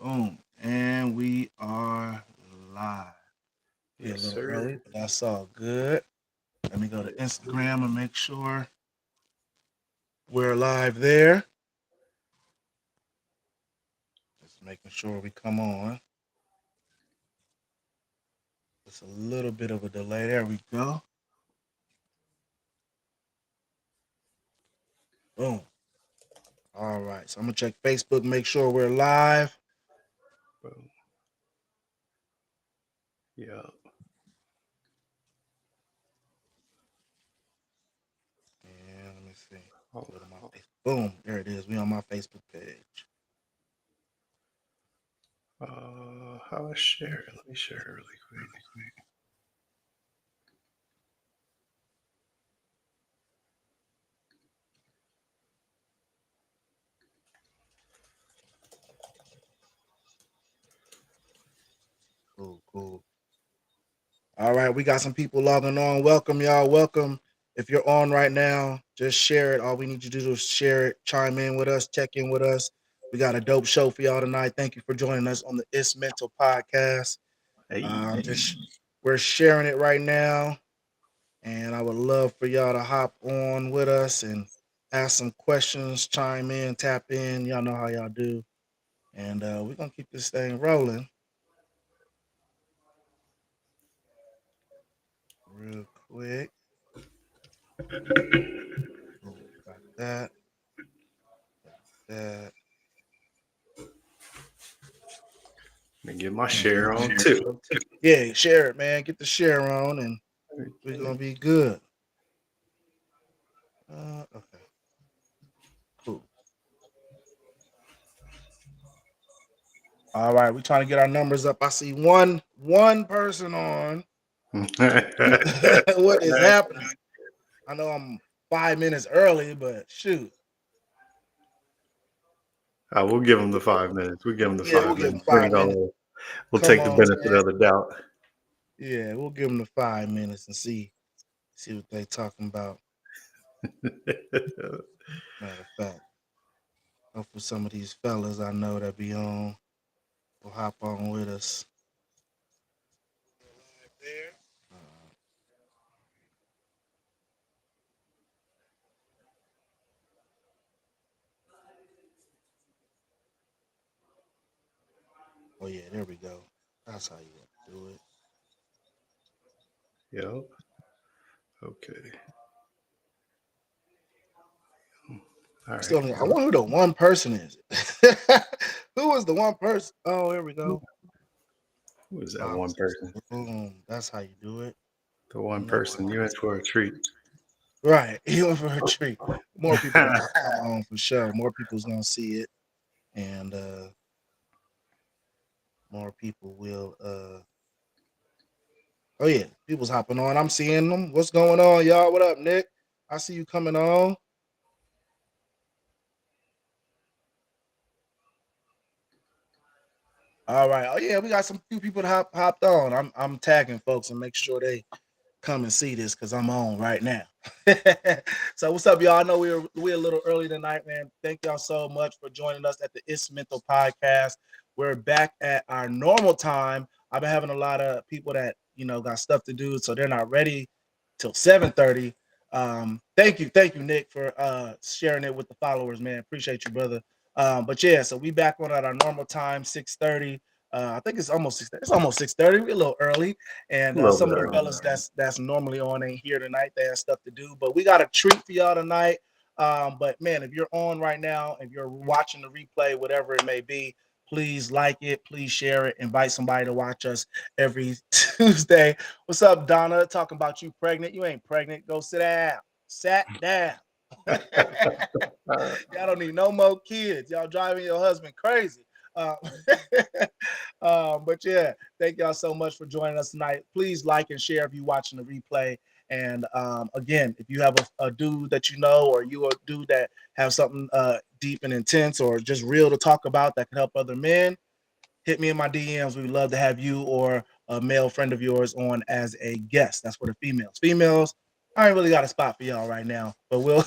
Boom. And we are live. Be a Yes, little sir. early, but that's all good. Let me go to Instagram and make sure we're live there. Just making sure we come on. Just a little bit of a delay. There we go. Boom. All right. So I'm gonna check Facebook, make sure we're live. Boom. Yeah. And let me see. Oh, Go to my face. Boom. There it is. We on my Facebook page. how I share it? Let me share it really quick. Cool. All right, we got some people logging on. Welcome, y'all. Welcome. If you're on right now, just share it. All we need you to do is share it, chime in with us, check in with us. We got a dope show for y'all tonight. Thank you for joining us on the It's Mental podcast. Hey, Just we're sharing it right now, and I would love for y'all to hop on with us and ask some questions, chime in, tap in. Y'all know how y'all do, and we're gonna keep this thing rolling real quick. Boom, got that. Got that. let me get my share on too. Yeah, share it, man. Get the share on, and we're gonna be good. Okay, cool. All right, we're trying to get our numbers up. I see one person on. What is happening? I know I'm 5 minutes early, but shoot. We'll give them the 5 minutes. We'll give them the Yeah, we'll five give them minutes. We're 5 minutes. we'll Come take the on, benefit man. of the doubt. Yeah, we'll give them the 5 minutes and see what they talking about. Matter of fact, hopefully some of these fellas I know that be on will hop on with us. There. Oh yeah, there we go. That's how you want to do it. Yep. Okay. All right. Still, I wonder who the one person is. Who is the one person? Oh, here we go. Who is that one Box. person? Boom. That's how you do it. The one You know person you in for a treat. right. You went for a treat. More people gonna come on for sure. More people's gonna see it, and more people will. Oh yeah, people's hopping on. I'm seeing them. What's going on, y'all? What up, Nick? I see you coming on. All right. Oh yeah, we got some few people that hopped on. I'm tagging folks and make sure they come and see this because I'm on right now. So what's up, y'all? I know we're a little early tonight, man. Thank y'all so much for joining us at the It's Mental podcast. We're back at our normal time. I've been having a lot of people that got stuff to do, so they're not ready till 7:30. Thank you, Nick, for sharing it with the followers, man. Appreciate you, brother. But yeah, so we back on at our normal time, 6:30. I think it's almost 6. It's almost 6:30. We're a little early, and A little some bit of the early. fellas that's normally on ain't here tonight. They have stuff to do, but we got a treat for y'all tonight. But man, if you're on right now, if you're watching the replay, whatever it may be, please like it, please share it, invite somebody to watch us every Tuesday. What's up, Donna? Talking about you pregnant? You ain't pregnant. Go sit down. Sat down. Y'all don't need no more kids. Y'all driving your husband crazy. Uh, but yeah, thank y'all so much for joining us tonight. Please like and share if you're watching the replay. And again, if you have a dude that you know, or you a dude that have something deep and intense or just real to talk about that can help other men, hit me in my DMs. We'd love to have you or a male friend of yours on as a guest. That's for the females. Females, I ain't really got a spot for y'all right now, but we'll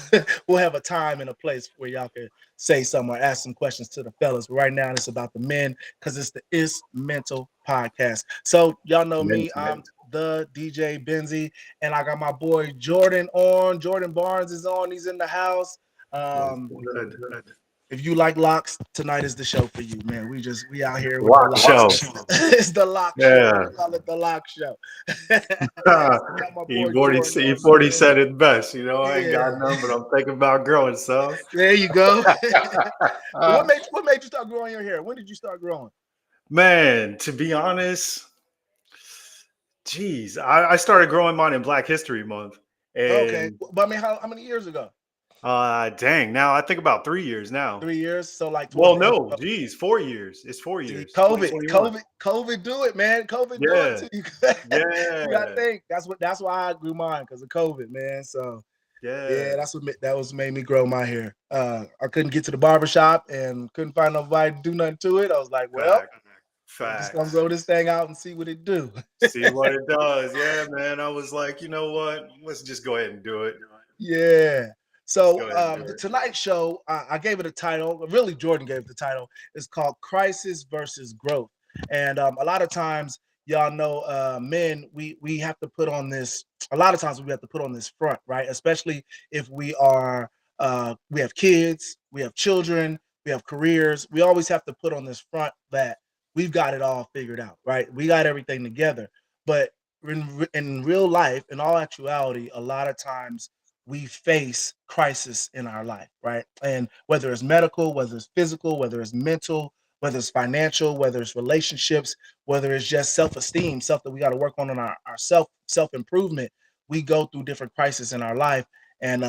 we'll have a time and a place where y'all can say something or ask some questions to the fellas. But right now, it's about the men because it's the It's Mental podcast. So y'all know me. Mint, I'm mint. the DJ Benzi, and I got my boy Jordan on. Jordan Barnes is on. He's in the house. What's Um, good? if you like locks, tonight is the show for you, man. We out here with the Lock locks. show. It's the lock show. Yeah. We call it the lock show. Got my boy Jordan on. He said it best. I ain't got Yeah, none, but I'm thinking about growing some. there you go. What made you start growing your hair? When did you start growing? Man, to be honest, geez, I started growing mine in Black History Month. Okay, And but I mean, how many years ago? dang, now I think about 3 years now. 3 years. So like towards Well, the end no, of geez, 4 years. It's four see, years, COVID, 2021. COVID, COVID, do it, man. COVID do it Yeah, to you. You gotta yeah, think. That's why I grew mine because of COVID, man. So yeah, yeah. that was made me grow my hair. I couldn't get to the barber shop and couldn't find nobody to do nothing to it. I was like, well, Fact, I'm just gonna facts. grow this thing out and see what it do. See what it does. Yeah, man. I was like, you know what? Let's just go ahead and do it. Yeah. Let's So go ahead and do the it. Tonight Show, I gave it a title. Really, Jordan gave it the title. It's called Crisis versus Growth. And a lot of times, y'all know, men, we have to put on this. A lot of times, we have to put on this front, right? Especially if we have kids, we have children, we have careers. We always have to put on this front that we've got it all figured out, right? We got everything together. But in real life, in all actuality, a lot of times we face crisis in our life, right? And whether it's medical, whether it's physical, whether it's mental, whether it's financial, whether it's relationships, whether it's just self-esteem, stuff that we got to work on in our self-improvement, we go through different crises in our life. And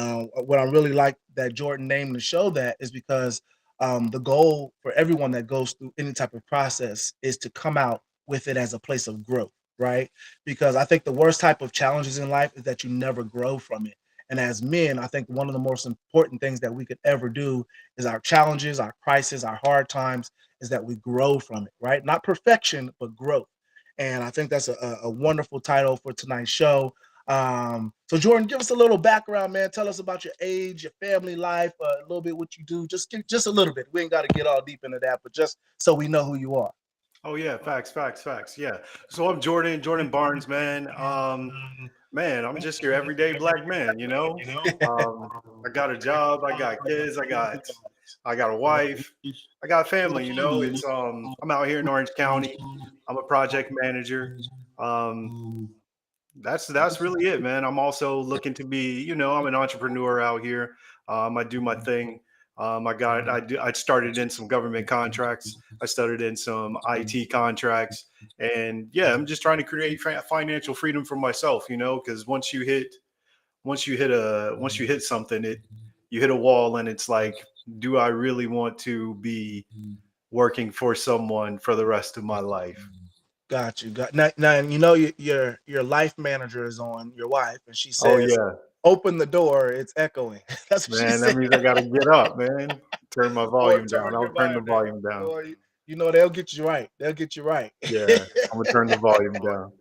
what I really like that Jordan named the show that is because the goal for everyone that goes through any type of process is to come out with it as a place of growth, right? Because I think the worst type of challenges in life is that you never grow from it. And as men, I think one of the most important things that we could ever do is our challenges, our crises, our hard times, is that we grow from it, right? Not perfection, but growth. And I think that's a wonderful title for tonight's show. So Jordan, give us a little background, man. Tell us about your age, your family life, a little bit what you do. Just a little bit. We ain't got to get all deep into that, but just so we know who you are. Oh yeah, facts, facts, facts. Yeah. So I'm Jordan Barnes, man. Man, I'm just your everyday black man, Um, I got a job, I got kids, I got a wife, I got family, It's I'm out here in Orange County. I'm a project manager. Um, that's really it, man. I'm also looking to be, I'm an entrepreneur out here. I do my thing. I started in some government contracts. I started in some IT contracts, and yeah, I'm just trying to create financial freedom for myself, because once you hit something, you hit a wall, and it's like, do I really want to be working for someone for the rest of my life? Got you. Now you know your life manager is on your wife, and she Oh says, yeah, "Open the door. It's echoing." That's what she man, that said. means I got to get up, man. Turn my Boy, volume down. turn your I'll turn the volume down. volume down. Boy, you know they'll get you right. They'll get you right. Yeah, I'm gonna turn the volume down.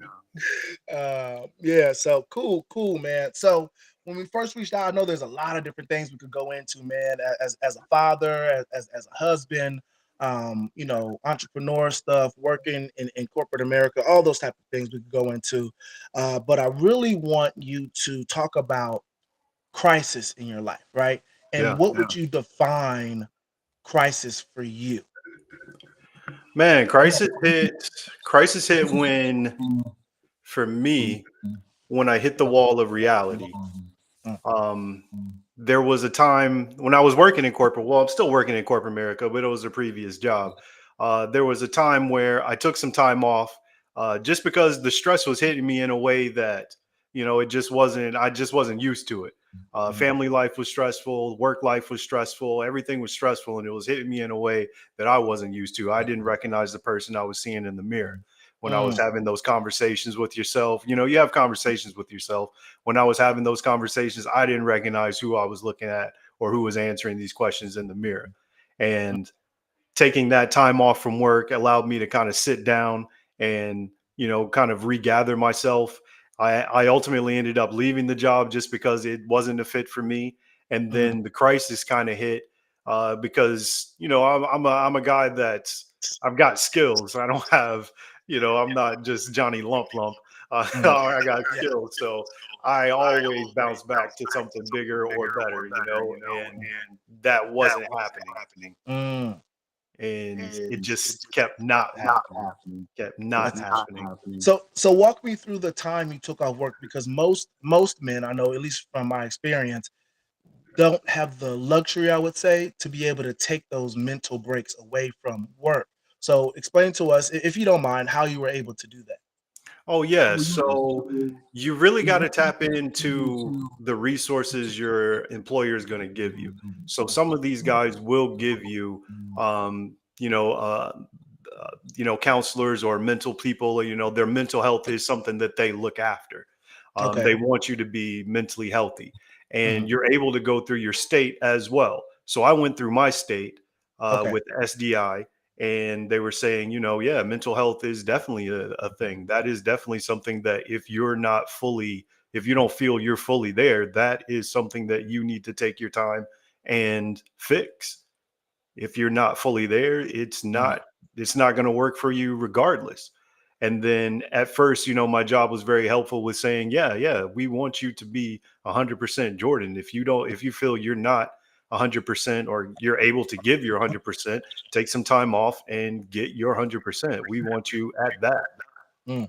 Yeah. So cool, man. So when we first reached out, I know there's a lot of different things we could go into, man. As a father, as a husband, entrepreneur stuff, working in corporate America, all those type of things we could go into. But I really want you to talk about crisis in your life, right? And Yeah, what would you define crisis for you? man, crisis hit when, for me, when I hit the wall of reality. Mm, Um, there was a time when I was working in corporate. Well, I'm still working in corporate America, but it was a previous job. There was a time where I took some time off, just because the stress was hitting me in a way that, it just wasn't. I just wasn't used to it. Family life was stressful, work life was stressful, everything was stressful, and it was hitting me in a way that I wasn't used to. I didn't recognize the person I was seeing in the mirror when I was mm, having those conversations with yourself. You have conversations with yourself. When I was having those conversations, I didn't recognize who I was looking at or who was answering these questions in the mirror. And taking that time off from work allowed me to kind of sit down and, kind of regather myself. I ultimately ended up leaving the job just because it wasn't a fit for me. And Mm, then the crisis kind of hit because I'm a guy that's I've got skills. I don't have I'm not just Johnny Lump Lump. mm. I got Yeah. skills, so I always bounce back to something bigger or better, and that wasn't happening, Mm, and it just kept not happening, kept not that's happening. so walk me through the time you took off work because most men I know, at least from my experience, don't have the luxury, I would say, to be able to take those mental breaks away from work. So explain to us, if you don't mind, how you were able to do that. Oh yeah, so you really got to tap into the resources your employer is going to give you. So some of these guys will give you, um, you know, uh, counselors or mental people. Their mental health is something that they look after. Okay. They want you to be mentally healthy, Mhm. and you're able to go through your state as well. So I went through my state Okay. with SDI, and they were saying, yeah, mental health is definitely a thing. That is definitely something that if you don't feel you're fully there, that is something that you need to take your time and fix. If you're not fully there, Mhm. it's not going to work for you regardless. And then at first, my job was very helpful with saying, yeah, we want you to be 100% Jordan. If you feel you're not 100% or you're able to give your 100%, take some time off and get your 100%. We want you at that. Mm.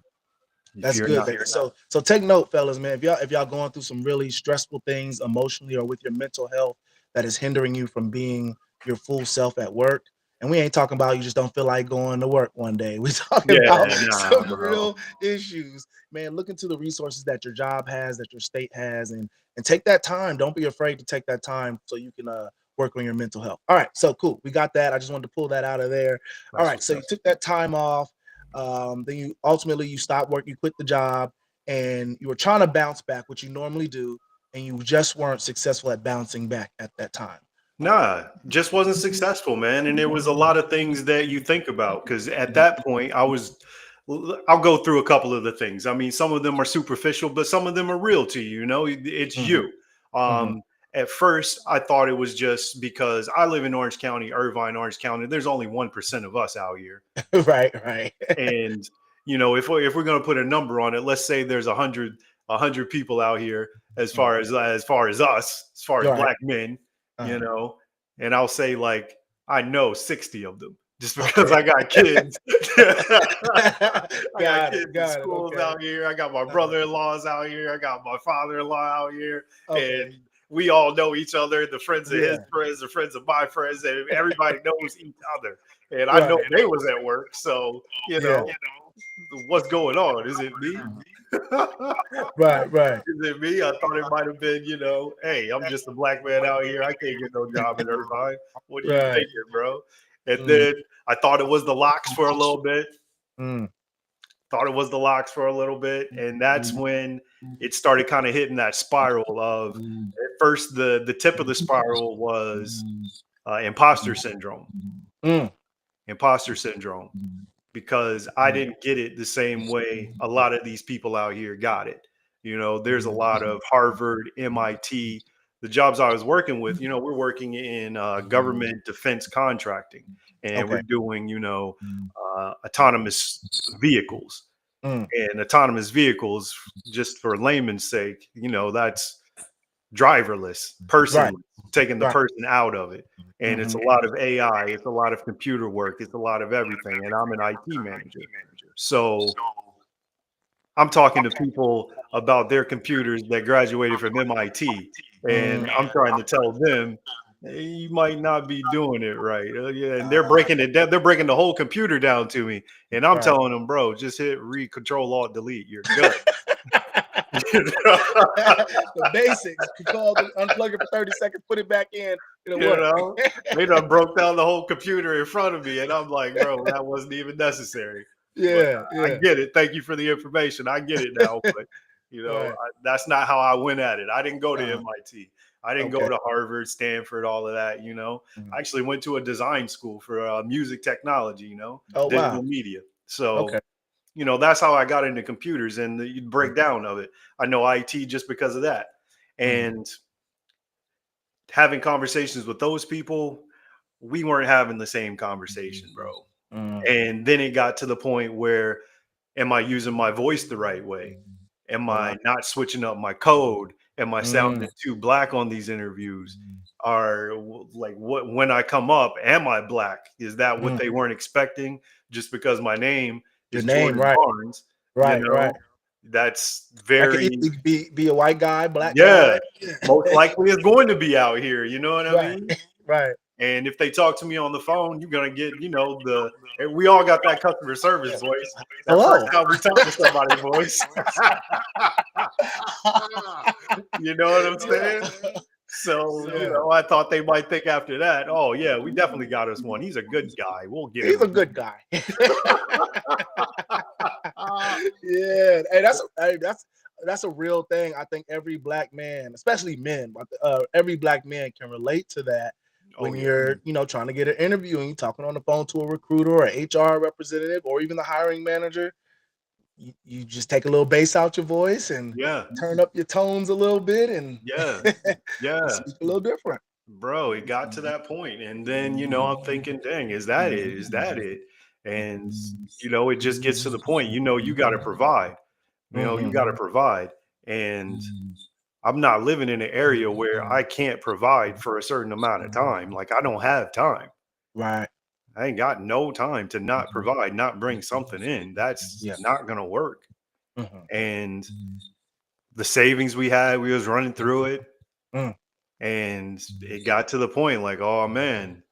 If That's you're good. not, So take note, fellas, man. If y'all going through some really stressful things emotionally or with your mental health that is hindering you from being your full self at work, and we ain't talking about you just don't feel like going to work one day. We talking yeah, about nah, some bro. real issues, man. Look into the resources that your job has, that your state has, and take that time. Don't be afraid to take that time so you can work on your mental health. All right, so cool. We got that. I just wanted to pull that out of there. All That's right, what's so you up. took that time off. Then you ultimately you stopped work, you quit the job, and you were trying to bounce back, which you normally do, and you just weren't successful at bouncing back at that time. Nah, just wasn't successful, man. And there was a lot of things that you think about because at Mhm. that point, I'll go through a couple of the things. I mean, some of them are superficial, but some of them are real to you. It's Mhm. you. Mhm. At first, I thought it was just because I live in Orange County, Irvine, Orange County. There's only 1% of us out here. Right, right. And if we're going to put a number on it, let's say there's a hundred people out here Mm. as far as us, as far as You're right. black men, you Uh-huh. know, and I'll say like I know 60 of them just because Okay. I got kids. I got Got it. kids in Got it. schools Okay. out here. I got my Uh-huh. brother-in-laws out here. I got my father-in-law out here, and Okay. we all know each other. The friends of his Yeah. friends, the friends of my friends, and everybody knows each other. And I know Right. they was at work, so Yeah. what's going on? Is it me? Mhm. Is Right, right. it me? I thought it might have been, hey, I'm just a black man out here. I can't get no job in Irvine. What are you Right. thinking, bro? And Mm, then I thought it was the locks for a little bit. mm, Thought it was the locks for a little bit. And that's when it started kind of hitting that spiral of at first the tip of the spiral was imposter syndrome. mm. Imposter syndrome. Because I didn't get it the same way a lot of these people out here got it. There's a lot of Harvard, MIT, the jobs I was working with, we're working in government defense contracting and we're Okay. doing, autonomous vehicles. Mm. And autonomous vehicles, just for layman's sake, that's driverless, Right, personless, taking the right. person out of it. And it's Mhm. a lot of AI, it's a lot of computer work, it's a lot of everything. And I'm an IT manager. So I'm talking to people about their computers that graduated from MIT. Mm. And I'm trying to tell them, "Hey, you might not be doing it right." Yeah, and they're breaking it down. They're breaking the whole computer down to me. And I'm Right. telling them, bro, just hit re control alt delete. You're good. You know? The basics. Control, unplug it for 30 seconds, put it back in, it'll You work. know, they done broke down the whole computer in front of me, and I'm like, bro, that wasn't even necessary. But Yeah, I yeah. get it. Thank you for the information. I get it now. But Right. that's not how I went at it. I didn't go to Uh, MIT. I didn't go okay. to Harvard, Stanford, all of that. Mhm. I actually went to a design school for music technology. Oh, Digital wow. media. So Okay. that's how I got into computers and the breakdown of it. I know IT just because of that. And having conversations with those people, we weren't having the same conversation, bro. And then it got to the point where, am I using my voice the right way? Am Right. I not switching up my code? Am I Mm. sounding too black on these interviews? Are like what when I come up, am I black? Is that what Mm. they weren't expecting? Just because my name Your is name, Jordan right? Barnes, Right, right. that's I could very, easily be a white guy, black yeah, guy. most likely is going to be out here. You know what I Right, mean? right. And if they talk to me on the phone, you're gonna get, and we all got that customer service voice. That first Hello. time we talk to somebody voice. You know what I'm saying? So, Yeah. I thought they might think after that, oh yeah, we definitely got us one. He's a good guy. We'll get He's him. a good guy. Yeah, hey, that's a real thing. I think every black man, especially men, but every black man can relate to that Oh when yeah. you're, trying to get an interview and you're talking on the phone to a recruiter or an HR representative or even the hiring manager. You just take a little bass out your voice and Yeah. turn up your tones a little bit and Yeah. Yeah. speak a little different. Bro, it got to that point. And then, I'm thinking, dang, is that it? Is that it? And, it just gets to the point, you got to provide. You Hmm. got to provide. And I'm not living in an area where I can't provide for a certain amount of time. Like, I don't have time. Right. I ain't got no time to not provide, not bring something in. That's Yeah. not going to work. Hmm. And the savings we had, we was running through it. Mm. And it got to the point like, oh man,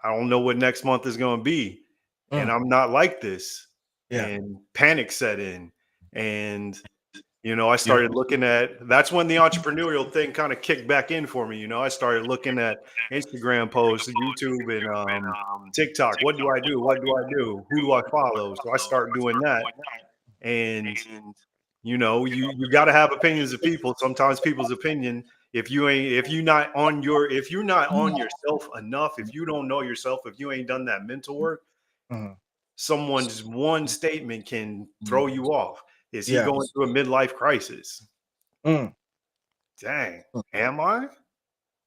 I don't know what next month is going to be. And Mm. I'm not like this. Yeah. And panic set in. And, I started looking at, that's when the entrepreneurial thing kind of kicked back in for me. I started looking at Instagram posts, YouTube, and TikTok. What do I do? What do I do? Who do I follow? So I start doing that. And you got to have opinions of people. Sometimes people's opinion, if you're not on yourself enough, if you don't know yourself, if you ain't done that mental work, Mhm. someone's one statement can throw you off. Is he Yeah. going through a midlife crisis? Mm. Dang, am I?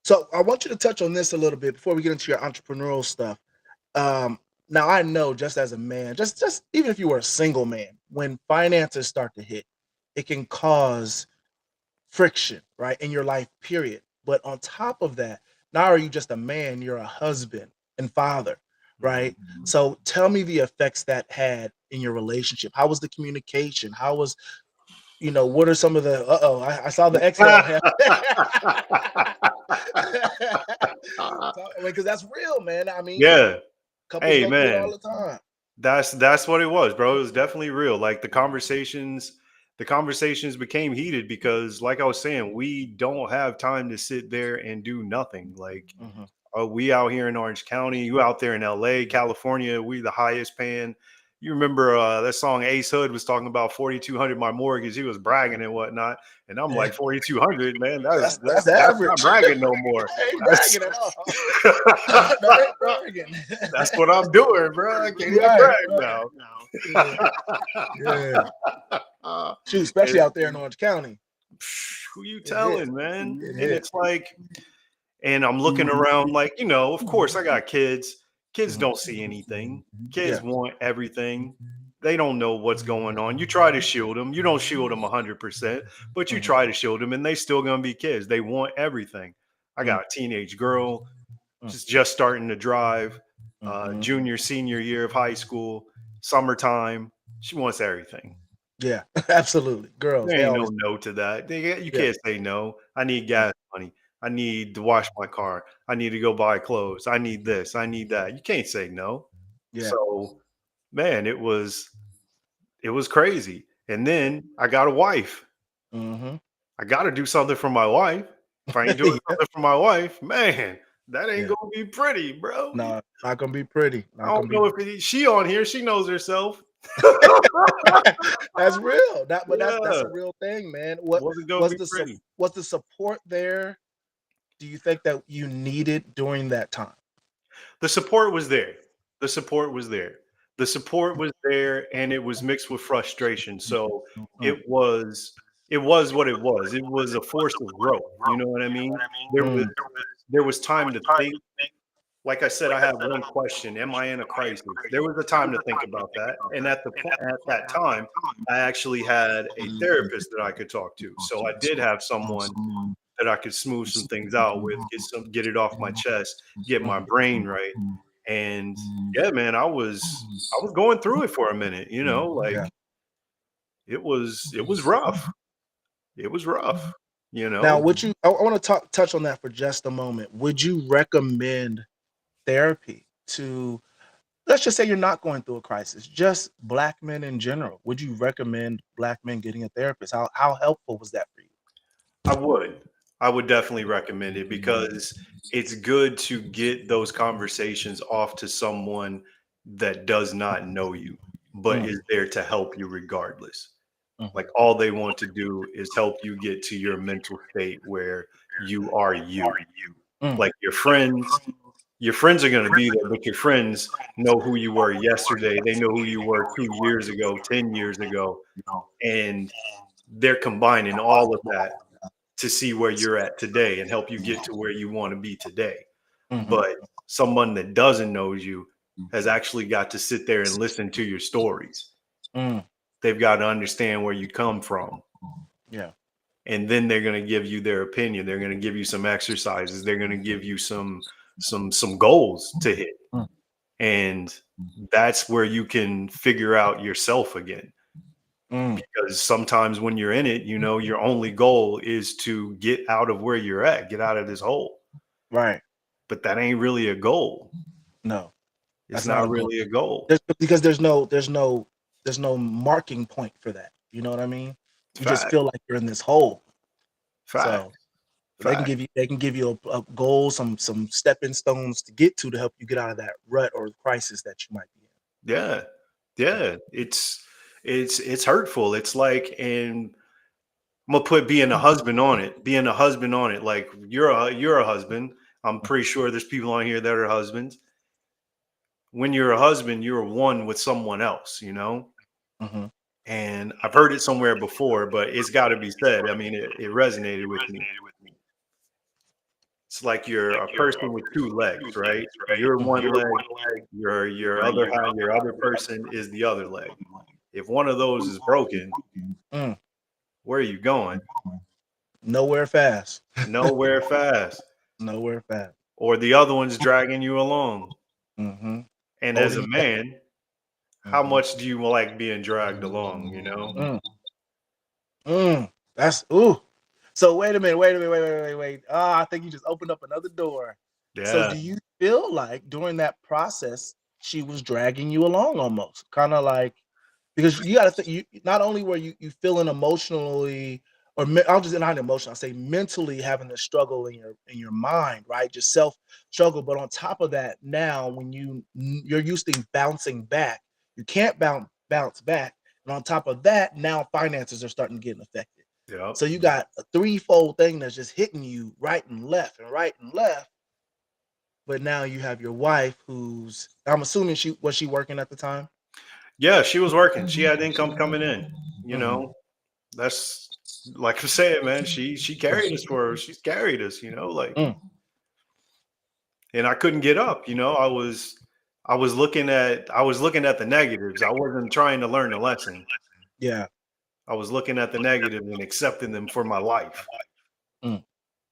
So I want you to touch on this a little bit before we get into your entrepreneurial stuff. Um, Now I know, just as a man, just even if you were a single man, when finances start to hit, it can cause friction, right, in your life, period. But on top of that, not are you just a man, you're a husband and father, Mhm. right? So tell me the effects that had in your relationship. How was the communication? How was, what are some of the I saw the exhale. Because that's real, man. I mean, Yeah. couples Hey go through it all man, the time. that's what it was, bro. It was definitely real. Like the conversations became heated because, like I was saying, we don't have time to sit there and do nothing. Like, Mhm. we out here in Orange County, you out there in LA, California, we the highest paying. You remember that song Ace Hood was talking about 4,200 my mortgage. He was bragging and whatnot, and I'm Yeah, like 4,200, man. That's that's that's that's not average. bragging no more. I ain't That's bragging at all. That ain't bragging. that's what I'm doing, bro. I can't even Right, brag right. now. Yeah, yeah. Shoot, especially And out there in Orange County, who you it hits. telling, man? It And hits. it's like, and I'm looking around like, of course I got kids. Kids Mhm. don't see anything. Kids Yeah. want everything. They don't know what's going on. You try to shield them. You don't shield them 100%, but you Mhm. try to shield them and they still going to be kids. They want everything. I Mm. got a teenage girl, Mm. just starting to drive, Mhm. junior, senior year of high school, summertime. She wants everything. Yeah, absolutely. Girls, There they ain't always. no no to that. You Yeah. can't say no. I need Mm. gas money. I need to wash my car. I need to go buy clothes. I need this. I need that. You can't say no. Yeah. So, man, it was crazy. And then I got a wife. Hmm. I got to do something for my wife. If I ain't doing Yeah. something for my wife, man, that ain't Yeah. gonna be pretty, bro. No, not gonna be pretty. I Not don't gonna be. know if she on here. She knows herself. That's real. That's Yeah, a real thing, man. What wasn't gonna was be the pretty. was the support there? Do you think that you needed during that time? The support was there. The support was there. The support was there, and it was mixed with frustration. So Mm, it was it was what it was. It was a force of growth. You know what I mean? There was mm, there was time to think. Like I said, I have one question: am I in a crisis? There was a time to think about that, and at that time, I actually had a therapist that I could talk to. So I did have someone that I could smooth some things out with, get it off my chest, get my brain right. And yeah, man, I was going through it for a minute, yeah. like it was rough. It was rough, you Now, know. would you? I want to touch on that for just a moment. Would you recommend therapy to? Let's just say you're not going through a crisis, just black men in general. Would you recommend black men getting a therapist? How helpful was that for you? I would. I would definitely recommend it because it's good to get those conversations off to someone that does not know you, but Mm, is there to help you regardless. mhm, Like all they want to do is help you get to your mental state where you are you. mm, Like your friends are going to be there, but your friends know who you were yesterday. They know who you were 2 years ago, 10 years ago, and they're combining all of that to see where you're at today and help you get to where you want to be today. mhm, But someone that doesn't know you has actually got to sit there and listen to your stories. mm, They've got to understand where you come from. yeah. And then they're going to give you their opinion. They're going to give you some exercises. They're going to give you some goals to hit. Mm, And that's where you can figure out yourself again. mm, Because sometimes when you're in it, your only goal is to get out of where you're at, get out of this hole. right. But that ain't really a goal. No, It's that's not not a goal. really a goal. Because there's no marking point for that. You know what I mean? You just Fact, feel like you're in this hole. fact, So fact. they can give you a goal, some stepping stones to get to help you get out of that rut or crisis that you might be Yeah. in. Yeah. Yeah. It's hurtful. It's like, and I'm gonna put being a husband on it. Being a husband on it. Like you're a husband. I'm pretty sure there's people on here that are husbands. When you're a husband, you're one with someone else. Mhm. And I've heard it somewhere before, but it's got to be said. I mean, it resonated with me. It's like you're a person with two legs, right? You're one leg, your other person is the other leg. If one of those is broken, Mm. where are you going? Nowhere fast. Nowhere fast. Nowhere fast. Or the other one's dragging you along. Mhm. And as Holding a you back. man, how Mhm. much do you like being dragged along? Mm. Mm. That's ooh. So wait. Ah, I think you just opened up another door. So Yeah. do you feel like during that process she was dragging you along almost? Kind of like because you got to think you not only were you feeling emotionally or I'll just not emotional, I'll say mentally having a struggle in your mind, right? Just self struggle, but on top of that, now when you're used to bouncing back, you can't bounce back, and on top of that, now finances are starting to get affected. Yep. So you got a threefold thing that's just hitting you right and left and right and left. But now you have your wife who's I'm assuming she working at the time? Yeah, she was working. She had income coming in. You Mhm. know, that's like I said, man. She carried us for she's carried us. Like, Mm. and I couldn't get up. I was looking at the negatives. I wasn't trying to learn the lesson. Yeah. I was looking at the negatives and accepting them for my life. Mm.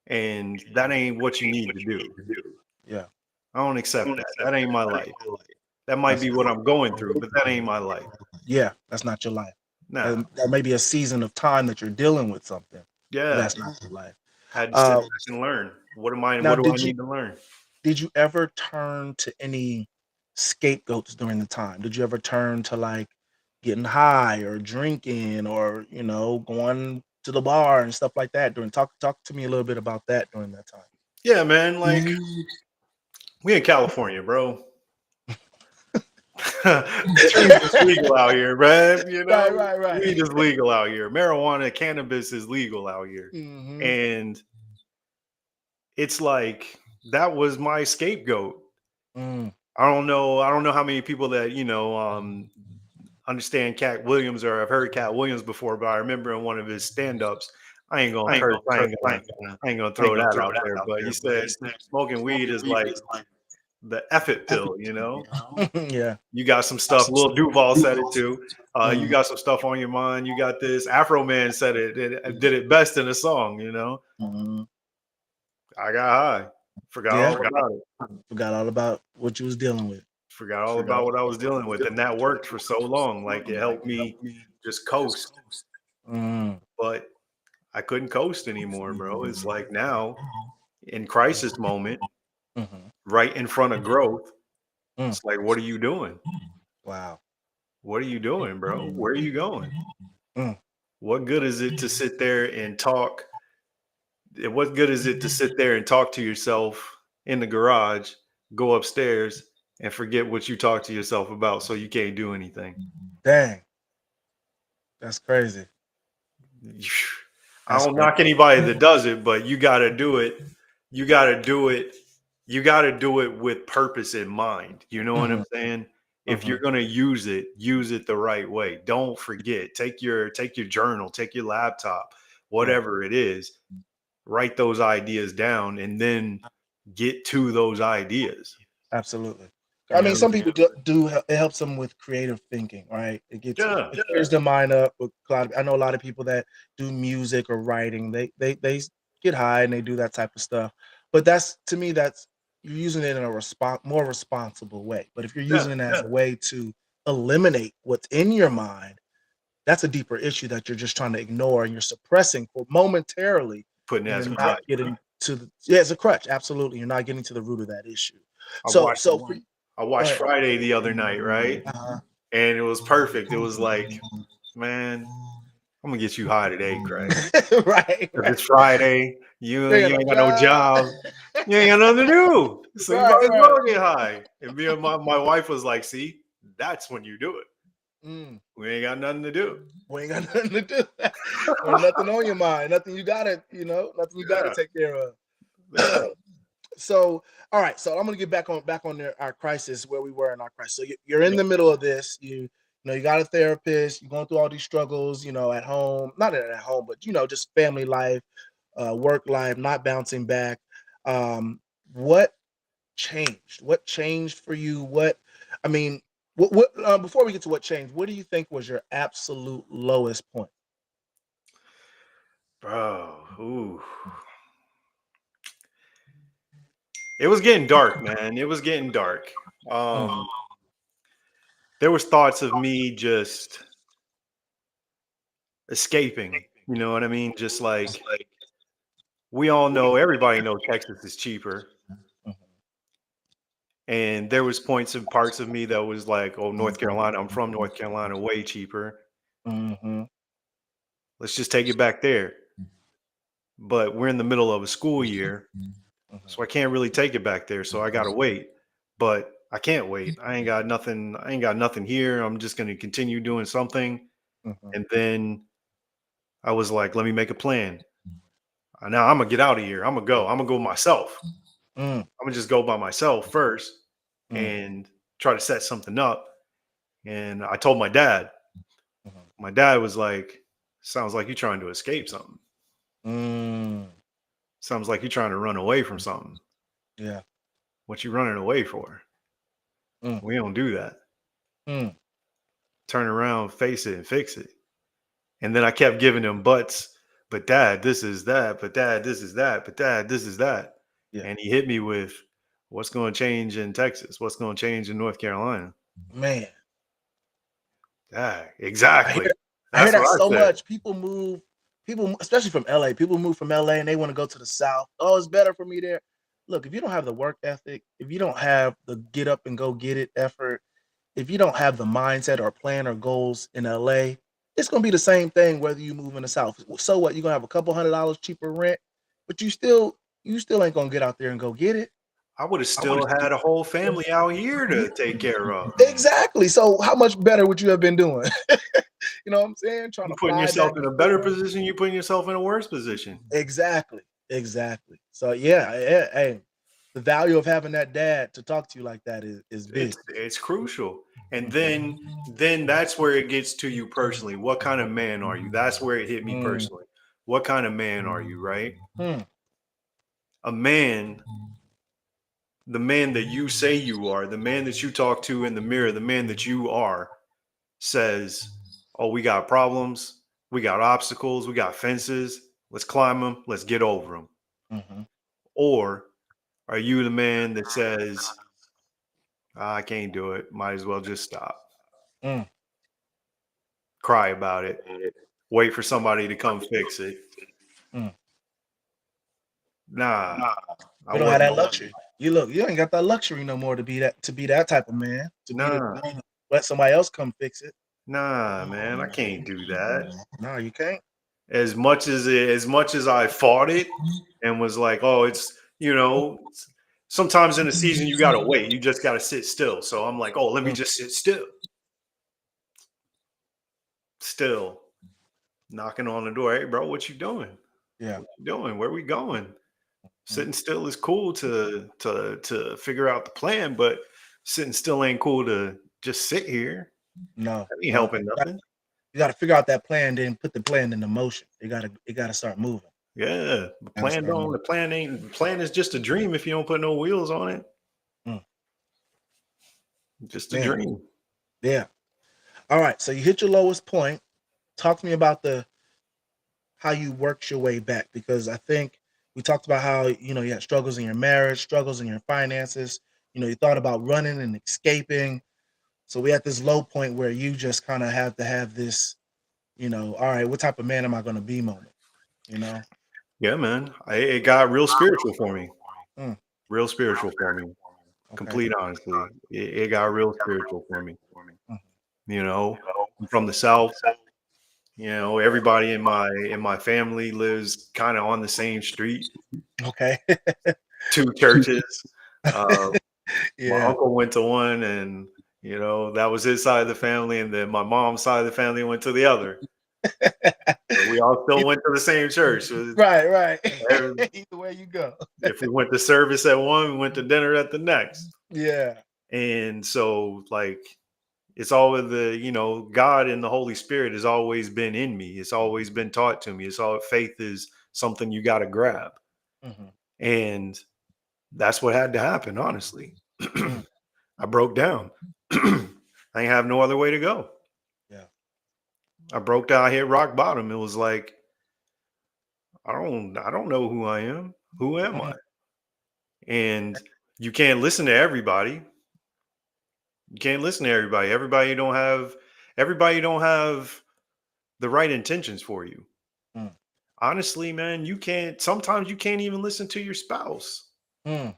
And that ain't what you need to do. Yeah. I don't accept that. That ain't my life. That might That's be what I'm going through, but that ain't my life. yeah, that's not your life. Nah. That may be a season of time that you're dealing with something, but Yeah. that's not your life. Had to sit Uh, back and learn. What am I now, what do I need to learn? did you ever turn to any scapegoats during the time? Did you ever turn to like getting high or drinking or going to the bar and stuff like that during talk to me a little bit about that during that time. Yeah, man, like we in California, bro. Trees is legal out here, man. Right. Weed is legal out here. Marijuana, cannabis is legal out here. Hmm. And it's like that was my scapegoat. Mm. I don't know how many people that understand Cat Williams or have heard Cat Williams before, but I remember in one of his stand-ups, I ain't gonna curse, I ain't gonna throw that out there, but he said smoking weed is like the F it pill, you know. Yeah. You got some stuff. Lil Duval said it too. You got some stuff on your mind. You got this. Afro Man said it did it best in a song. You know, Mhm. I got high, forgot Yeah. all about it, Forgot all about what you was dealing with. forgot all about what I was dealing with, and that worked for so long. Like it helped me just coast, Mm. but I couldn't coast anymore, bro. It's like now in crisis moment, Mhm. right in front of growth. Mm. It's like, what are you doing? Wow. What are you doing, bro? Where are you going? Mm. What good is it to sit there and talk? What good is it to sit there and talk to yourself in the garage, go upstairs, and forget what you talk to yourself about so you can't do anything? Dang. That's crazy. I That's don't crazy. knock anybody that does it, but you got to do it. You got to do it. You got to do it with purpose in mind. You know what I'm Mhm. saying? If you're Mhm. going to use it the right way. Don't forget. Take your journal, take your laptop, Right. whatever it is, write those ideas down and then get to those ideas. Absolutely. I You mean, know? some people it helps them with creative thinking, right? Yeah. It clears their mind up. I know a lot of people that do music or writing. They get high and they do that type of stuff. But that's to me, that's you're using it in a more responsible way. But if you're Yeah. using it as a way to eliminate what's in your mind, that's a deeper issue that you're just trying to ignore and you're suppressing for momentarily, Putting it and as a then not crutch. getting to the yeah, it's a crutch. Absolutely, you're not getting to the root of that issue. I So, watched so for, I go watched ahead. Friday the other night, right? Uh-huh. And it was perfect. It was like, man, I'm gonna get you high today, Craig. Right, Because right. it's Friday. You You ain't got ain't no got no job. job. You ain't got nothing to do. So you Right, might as right. well get high. And me and my wife was like, see, that's when you do it. Mm, We ain't got nothing to do. we ain't got nothing to do. Or nothing on your mind. Nothing you gotta, nothing you gotta Yeah. take care of. Yeah. So, all right. So I'm gonna get back on our crisis where we were in our crisis. So you're in Yep. the middle of this. You got a therapist. You're going through all these struggles. At home, not at home, but just family life, work life, not bouncing back. What changed? What changed for you? I mean, before we get to what changed, what do you think was your absolute lowest point? Bro. Ooh. It was getting dark, man. It was getting dark. Mm, Um, there was thoughts of me just escaping. You know what I mean? Just like we all know, everybody know Texas is cheaper. mhm, And there was points and parts of me that was like, oh, North Carolina, I'm from North Carolina, way cheaper. mhm, Let's just take it back there. But we're in the middle of a school year, mhm, so I can't really take it back there. So I gotta wait. But I can't wait. I ain't got nothing here. I'm just gonna continue doing something. mhm, And then I was like, let me make a plan. Now I'm gonna get out of here. I'm gonna go. I'm gonna go myself. mm, I'm gonna just go by myself first mm, and try to set something up. And I told my dad. mhm, My dad was like, sounds like you're trying to escape something. mm. Sounds like you're trying to run away from something. Yeah. What you running away for? Mm, We don't do that. mm. Turn around, face it, and fix it. And then I kept giving him buts. But dad, this is that. But dad, this is that. But dad, this is that. Yeah. And he hit me with, what's going to change in Texas? What's going to change in North Carolina? Man, Yeah, I hear exactly. I hear That's what that I so said. much. People, especially from LA, people move from LA and they want to go to the South. Oh, it's better for me there. Look, if you don't have the work ethic, if you don't have the get up and go get it effort, if you don't have the mindset or plan or goals in LA, it's gonna be the same thing whether you move in the South. So what? You're gonna have a couple $100 cheaper rent, but you still ain't gonna get out there and go get it. I would have still had a whole family out here to take care of. Exactly. So how much better would you have been doing? You know what I'm saying? Trying You to putting fly yourself back in and a better forth. position, you putting yourself in a worse position. Exactly. Exactly. So yeah, hey, the value of having that dad to talk to you like that is big. It's crucial. And then that's where it gets to you personally. What kind of man are you? That's where it hit me Mm, personally. What kind of man are you, right? mm, A man, the man that you say you are, the man that you talk to in the mirror, the man that you are, says, "Oh, we got problems, we got obstacles, we got fences. Let's climb them. Let's get over them." mhm, Or are you the man that says, "I can't do it. Might as well just stop. mm, Cry about it. Wait for somebody to come fix it." mm. Nah, I We don't have wasn't. that luxury. You ain't got that luxury no more to be that type of man. Nah, Let somebody else come fix it. nah, man, I can't do that. No, you can't. As much as I fought it and was like, "Oh, it's sometimes in a season you gotta wait. You just gotta sit still." So I'm like, "Oh, let me Mm, just sit still." Still knocking on the door. "Hey, bro, what you doing? yeah. What you doing? Where we going?" Mm, Sitting still is cool to figure out the plan, but sitting still ain't cool to just sit here. no, That ain't no. helping nothing. You got to figure out that plan, then put the plan into motion. It got to start moving. Yeah, the Got to plan start don't. moving. The plan is just a dream if you don't put no wheels on it. Mm, Just a man, dream. yeah. All right. So you hit your lowest point. Talk to me about the how you worked your way back, because I think we talked about how you had struggles in your marriage, struggles in your finances. You thought about running and escaping. So we at this low point where you just kind of have to have this, all right, what type of man am I going to be moment? You know? Yeah, man. It got real spiritual for me. Mm, Real spiritual for me. okay. Complete honesty. It got real spiritual for me. Mhm. You know, I'm from the South. Everybody in my family lives kind of on the same street. Okay. Two churches. Uh, my Yeah. uncle went to one, and that was his side of the family, and then my mom's side of the family went to the other. But we all still went to the same church. Right, right. Every- Either way you go. If we went to service at one, we went to dinner at the next. Yeah. And so, like, it's always God and the Holy Spirit has always been in me. It's always been taught to me. Faith is something you got to grab. Hmm. And that's what had to happen, honestly. Mm, I broke down. I ain't have no other way to go. yeah. I broke down, I hit rock bottom. It was like, I don't know who I am. Who am I? Mm, And you can't listen to everybody. You can't listen to everybody. Everybody don't have the right intentions for you. mm, Honestly, man, sometimes you can't even listen to your spouse mm,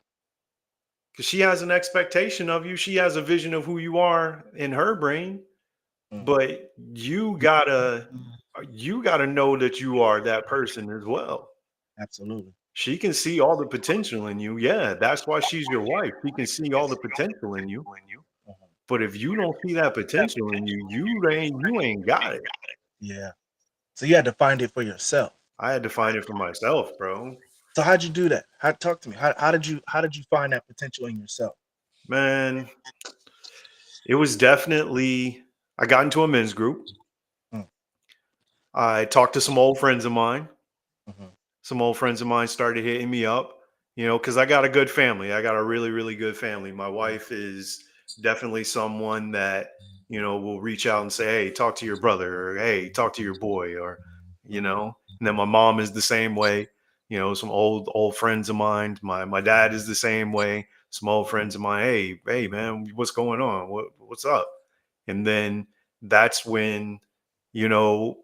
because she has an expectation of you. She has a vision of who you are in her brain, mm. but you gotta know that you are that person as well. Absolutely. She can see all the potential in you. Yeah, that's why she's your wife. She can see all the potential in you. Mhm. But if you don't see that potential in you, you ain't got it. Yeah. So you had to find it for yourself. I had to find it for myself, bro. So how'd you do that? Talk to me. How did you find that potential in yourself? Man, it was definitely I got into a men's group. Mm, I talked to some old friends of mine. mhm, Some old friends of mine started hitting me up, because I got a good family. I got a really, really good family. My wife is definitely someone that, will reach out and say, "Hey, talk to your brother," or "Hey, talk to your boy," or, mhm, and then my mom is the same way. Some old friends of mine. My dad is the same way. Some old friends of mine. Hey, man, what's going on? What's up? And then that's when, you know,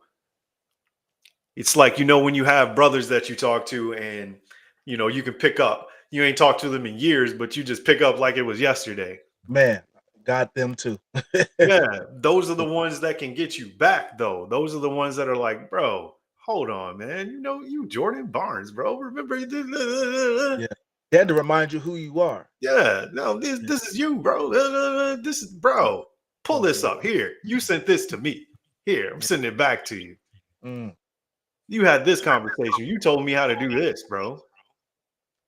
it's like, when you have brothers that you talk to and, you can pick up, you ain't talked to them in years, but you just pick up like it was yesterday. Man, got them too. Yeah. Those are the ones that can get you back though. Those are the ones that are like, bro, hold on, man. You Jordan Barnes, bro. Remember you did. Yeah. They had to remind you who you are. Yeah. No, this, Yeah. this is you, bro. This is, bro. Pull this Mhm. up here. You sent this to me. Here, I'm Yeah. sending it back to you. Mm, You had this conversation. You told me how to do this, bro.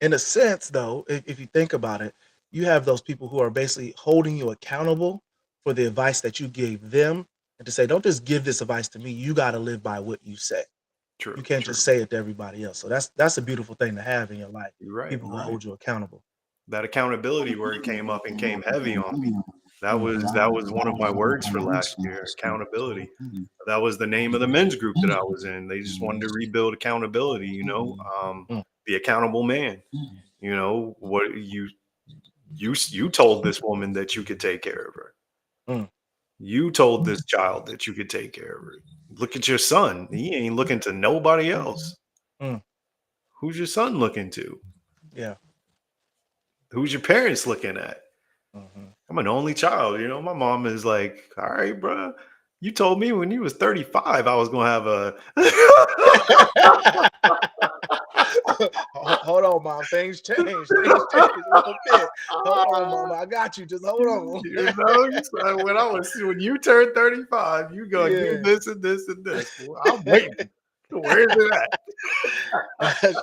in a sense, though, if you think about it, you have those people who are basically holding you accountable for the advice that you gave them, and to say, don't just give this advice to me. You got to live by what you say. You True, can't true. just say it to everybody else. So that's a beautiful thing to have in your life. You're right. People You're who right. hold you accountable. That accountability word came up and came heavy on me. Mhm. That was one of my words for last year, accountability. That was the name of the men's group that I was in. They just wanted to rebuild accountability, Mm, the accountable man. What you told this woman that you could take care of her. mm, You told this child that you could take care of her. Look at your son. He ain't looking to nobody else. mm. Who's your son looking to? Yeah. Who's your parents looking at? Mhm. I'm an only child. My mom is like, all right, bro. You told me when you was 35, I was gonna have a. Hold on, mom. Things change. Things change a little bit. Hold on, mama. I got you. Just hold on. So when you turn 35, you gonna do Yeah. this and this and this. Well, I'm waiting. Where's it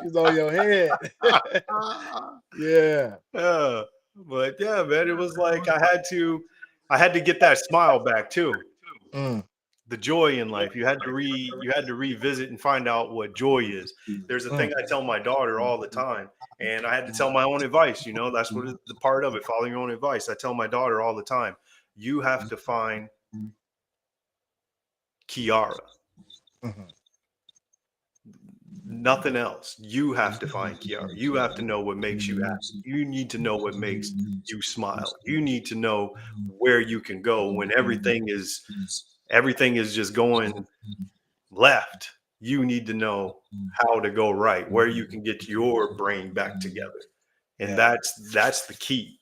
She's on your head. at? Yeah. Yeah, but yeah, man, it was like I had to get that smile back too. Mm, The joy in life. You had to revisit and find out what joy is. There's a mm, thing I tell my daughter all the time, and I had to tell my own advice. That's what the part of it. Follow your own advice. I tell my daughter all the time. You have to find Kiara. mhm. Nothing else. You have to find Kiara. You have to know what makes you happy. You need to know what makes you smile. You need to know where you can go when everything is just going left. You need to know how to go right, where you can get your brain back together. And Yeah. that's the key.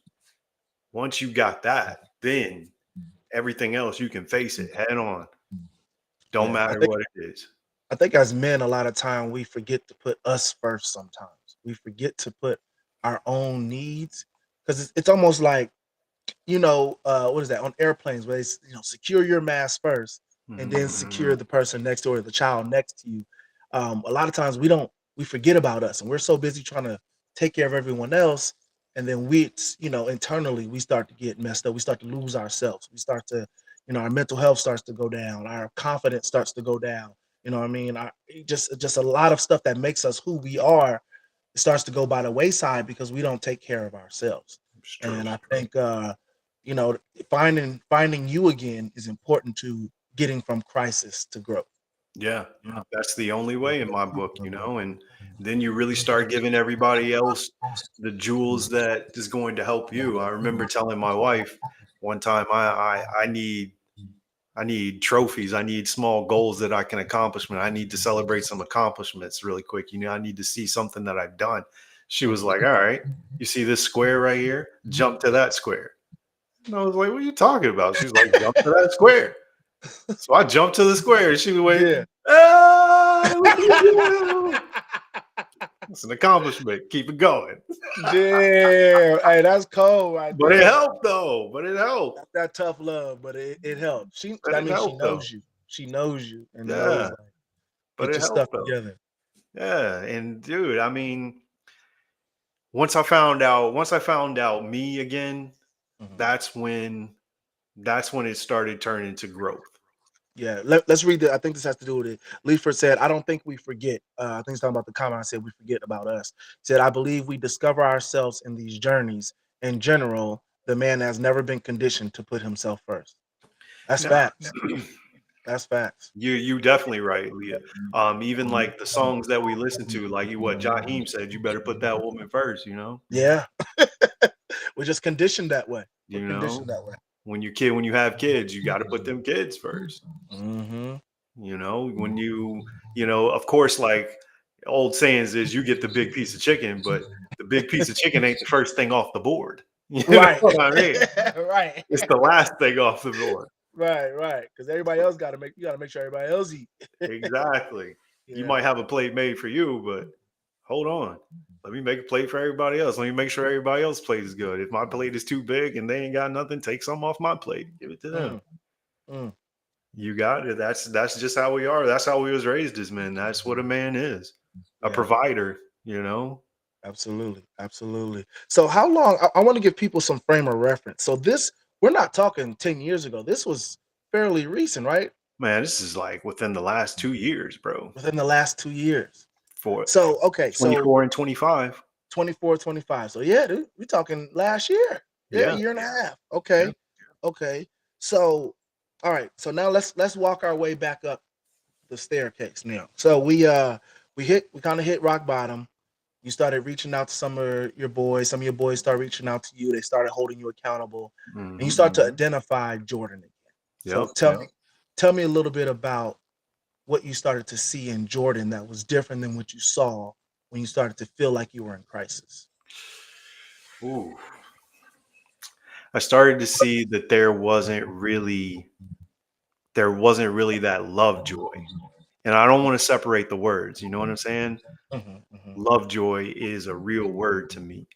Once you got that, then everything else you can face it head on. Don't Yeah. matter what it is. I think as men, a lot of time we forget to put us first sometimes. We forget to put our own needs, because it's almost like, what is that on airplanes where they secure your mask first and Mhm. then secure the person next door, the child next to you. A lot of times we forget about us, and we're so busy trying to take care of everyone else, and then internally we start to get messed up. We start to lose ourselves. We start to, our mental health starts to go down. Our confidence starts to go down. You know what I mean? Just a lot of stuff that makes us who we are starts to go by the wayside because we don't take care of ourselves. It's true. And I think you know, finding you again is important to getting from crisis to growth. Yeah, that's the only way in my book. And then you really start giving everybody else the jewels that is going to help you. I remember telling my wife one time, I need trophies. I need small goals that I can accomplish. I need to celebrate some accomplishments really quick. I need to see something that I've done. She was like, all right, you see this square right here? Jump to that square. And I was like, what are you talking about? She's like, jump to that square. So I jumped to the square and she was waiting. Yeah. Ah, look at you. It's an accomplishment. Keep it going. Damn. Hey, that's cold right But it there. helped though. But it helped. That's that tough love, but it helps. But That it means she helped though. knows you. She knows you and knows, Yeah. like, But get it your stuff helped though. together. Yeah. And dude, I mean, once I found out me again, Mhm. that's when it started turning to growth. Yeah, let's read I think this has to do with it. Leaford said, I don't think we forget. I think he's talking about the comment I said we forget about us. Said, I believe we discover ourselves in these journeys. In general, the man has never been conditioned to put himself first. That's No. facts. That's facts. You definitely right, Leah. Even like the songs that we listen to, like what Jaheim said, you better put that woman first. Yeah. We're just conditioned that way. We're You know, conditioned that way. when you have kids, you got to put them kids first. Hmm. When of course, like old sayings is you get the big piece of chicken, but the big piece of chicken ain't the first thing off the board. You know Right. what I mean? Right. It's the last thing off the board. Right. Because everybody else you gotta make sure everybody else eat. Exactly. You Yeah. might have a plate made for you, but hold on. Let me make a plate for everybody else. Let me make sure everybody else's plate is good. If my plate is too big and they ain't got nothing, take some off my plate. Give it to them. Mm, mm, You got it. That's just how we are. That's how we was raised as men. That's what a man is. A yeah. provider. Absolutely, absolutely. So how long I want to give people some frame of reference. So this we're not talking 10 years ago. This was fairly recent, right? Man, this is like within the last 2 years, bro. Within the last 2 years. For So, okay, so 24 and 25. 24, 25. So yeah, dude, we talking last year. Yeah, Yeah. year and a half. Yeah. Okay. Okay. So all right. So now let's walk our way back up the staircase now. So we kind of hit rock bottom. You started reaching out to some of your boys. Some of your boys started reaching out to you. They started holding you accountable, and you Hmm. start to identify Jordan again. So Yep. tell me a little bit about what you started to see in Jordan that was different than what you saw when you started to feel like you were in crisis. Ooh. I started to see that there wasn't really that love joy. And I don't want to separate the words. You know what I'm saying? Hmm. Hmm. Love joy is a real word to me.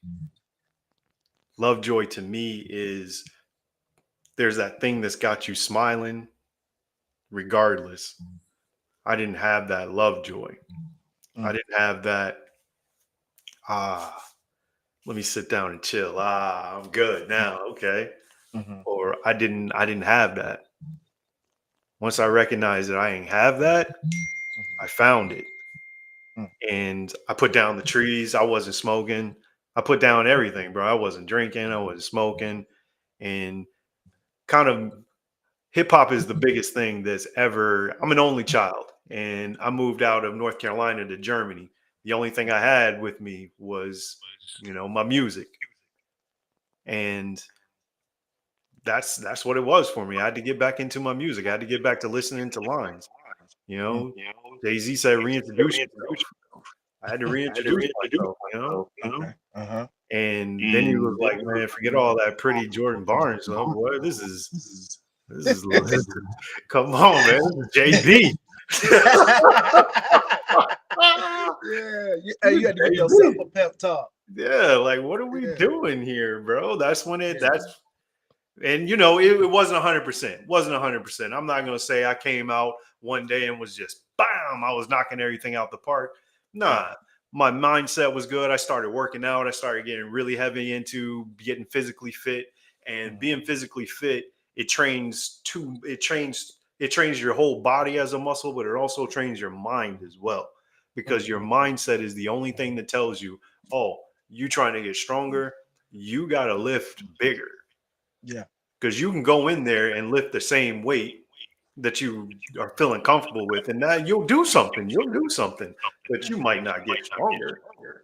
Love joy to me is there's that thing that's got you smiling regardless. I didn't have that love joy. I didn't have that, ah, let me sit down and chill. Ah, I'm good now. Okay. Hmm. Or I didn't have that. Once I recognized that I ain't have that, I found it. And I put down the trees. I wasn't smoking. I put down everything, bro. I wasn't drinking. I wasn't smoking. And kind of hip hop is the biggest thing that's ever. I'm an only child, and I moved out of North Carolina to Germany. The only thing I had with me was, my music, and that's what it was for me. I had to get back into my music. I had to get back to listening to lines. You know, Jay Z said, "Reintroduce yourself." I had to reintroduce myself. Okay. Uh-huh. And then he was like, "Man, forget all that pretty Jordan Barnes stuff. Boy, this is come on, man. This is JB." Yeah, you had to give yourself a pep talk. Yeah, like what are we Yeah. doing here, bro? That's when it Yeah. that's and it wasn't 100%. Wasn't 100%. I'm not gonna say I came out one day and was just bam, I was knocking everything out the park. Nah, my mindset was good. I started working out. I started getting really heavy into getting physically fit. And being physically fit, it trains your whole body as a muscle, but it also trains your mind as well. Because your mindset is the only thing that tells you, oh, you trying to get stronger, you gotta lift bigger Yeah. because you can go in there and lift the same weight that you are feeling comfortable with, and now you'll do something. You'll do something, but you might not get stronger.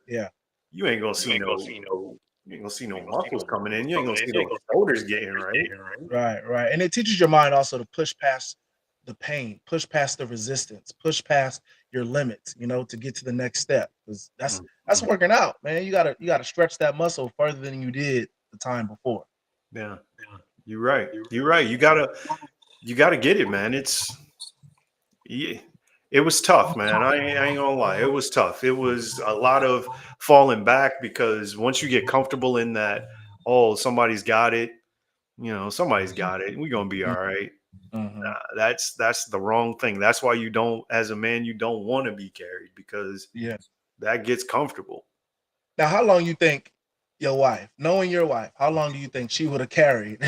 Yeah. You ain't gonna see no, you ain't gonna see no muscles coming in. You ain't gonna see those shoulders getting right. Right, right. And it teaches your mind also to push past the pain, push past the resistance, push past your limits, to get to the next step. Because that's Mhm. working out, man. You gotta stretch that muscle further than you did the time before. Yeah, you're right. You're right. You gotta get it, man. Yeah, it was tough, man. I ain't gonna lie. It was tough. It was a lot of falling back because once you get comfortable in that, oh, somebody's got it, somebody's got it. We're gonna be all right. Mm-hmm. That's the wrong thing. That's why you don't, as a man, you don't want to be carried because Yeah. that gets comfortable. Now, how long you think your wife, knowing your wife, how long do you think she would have carried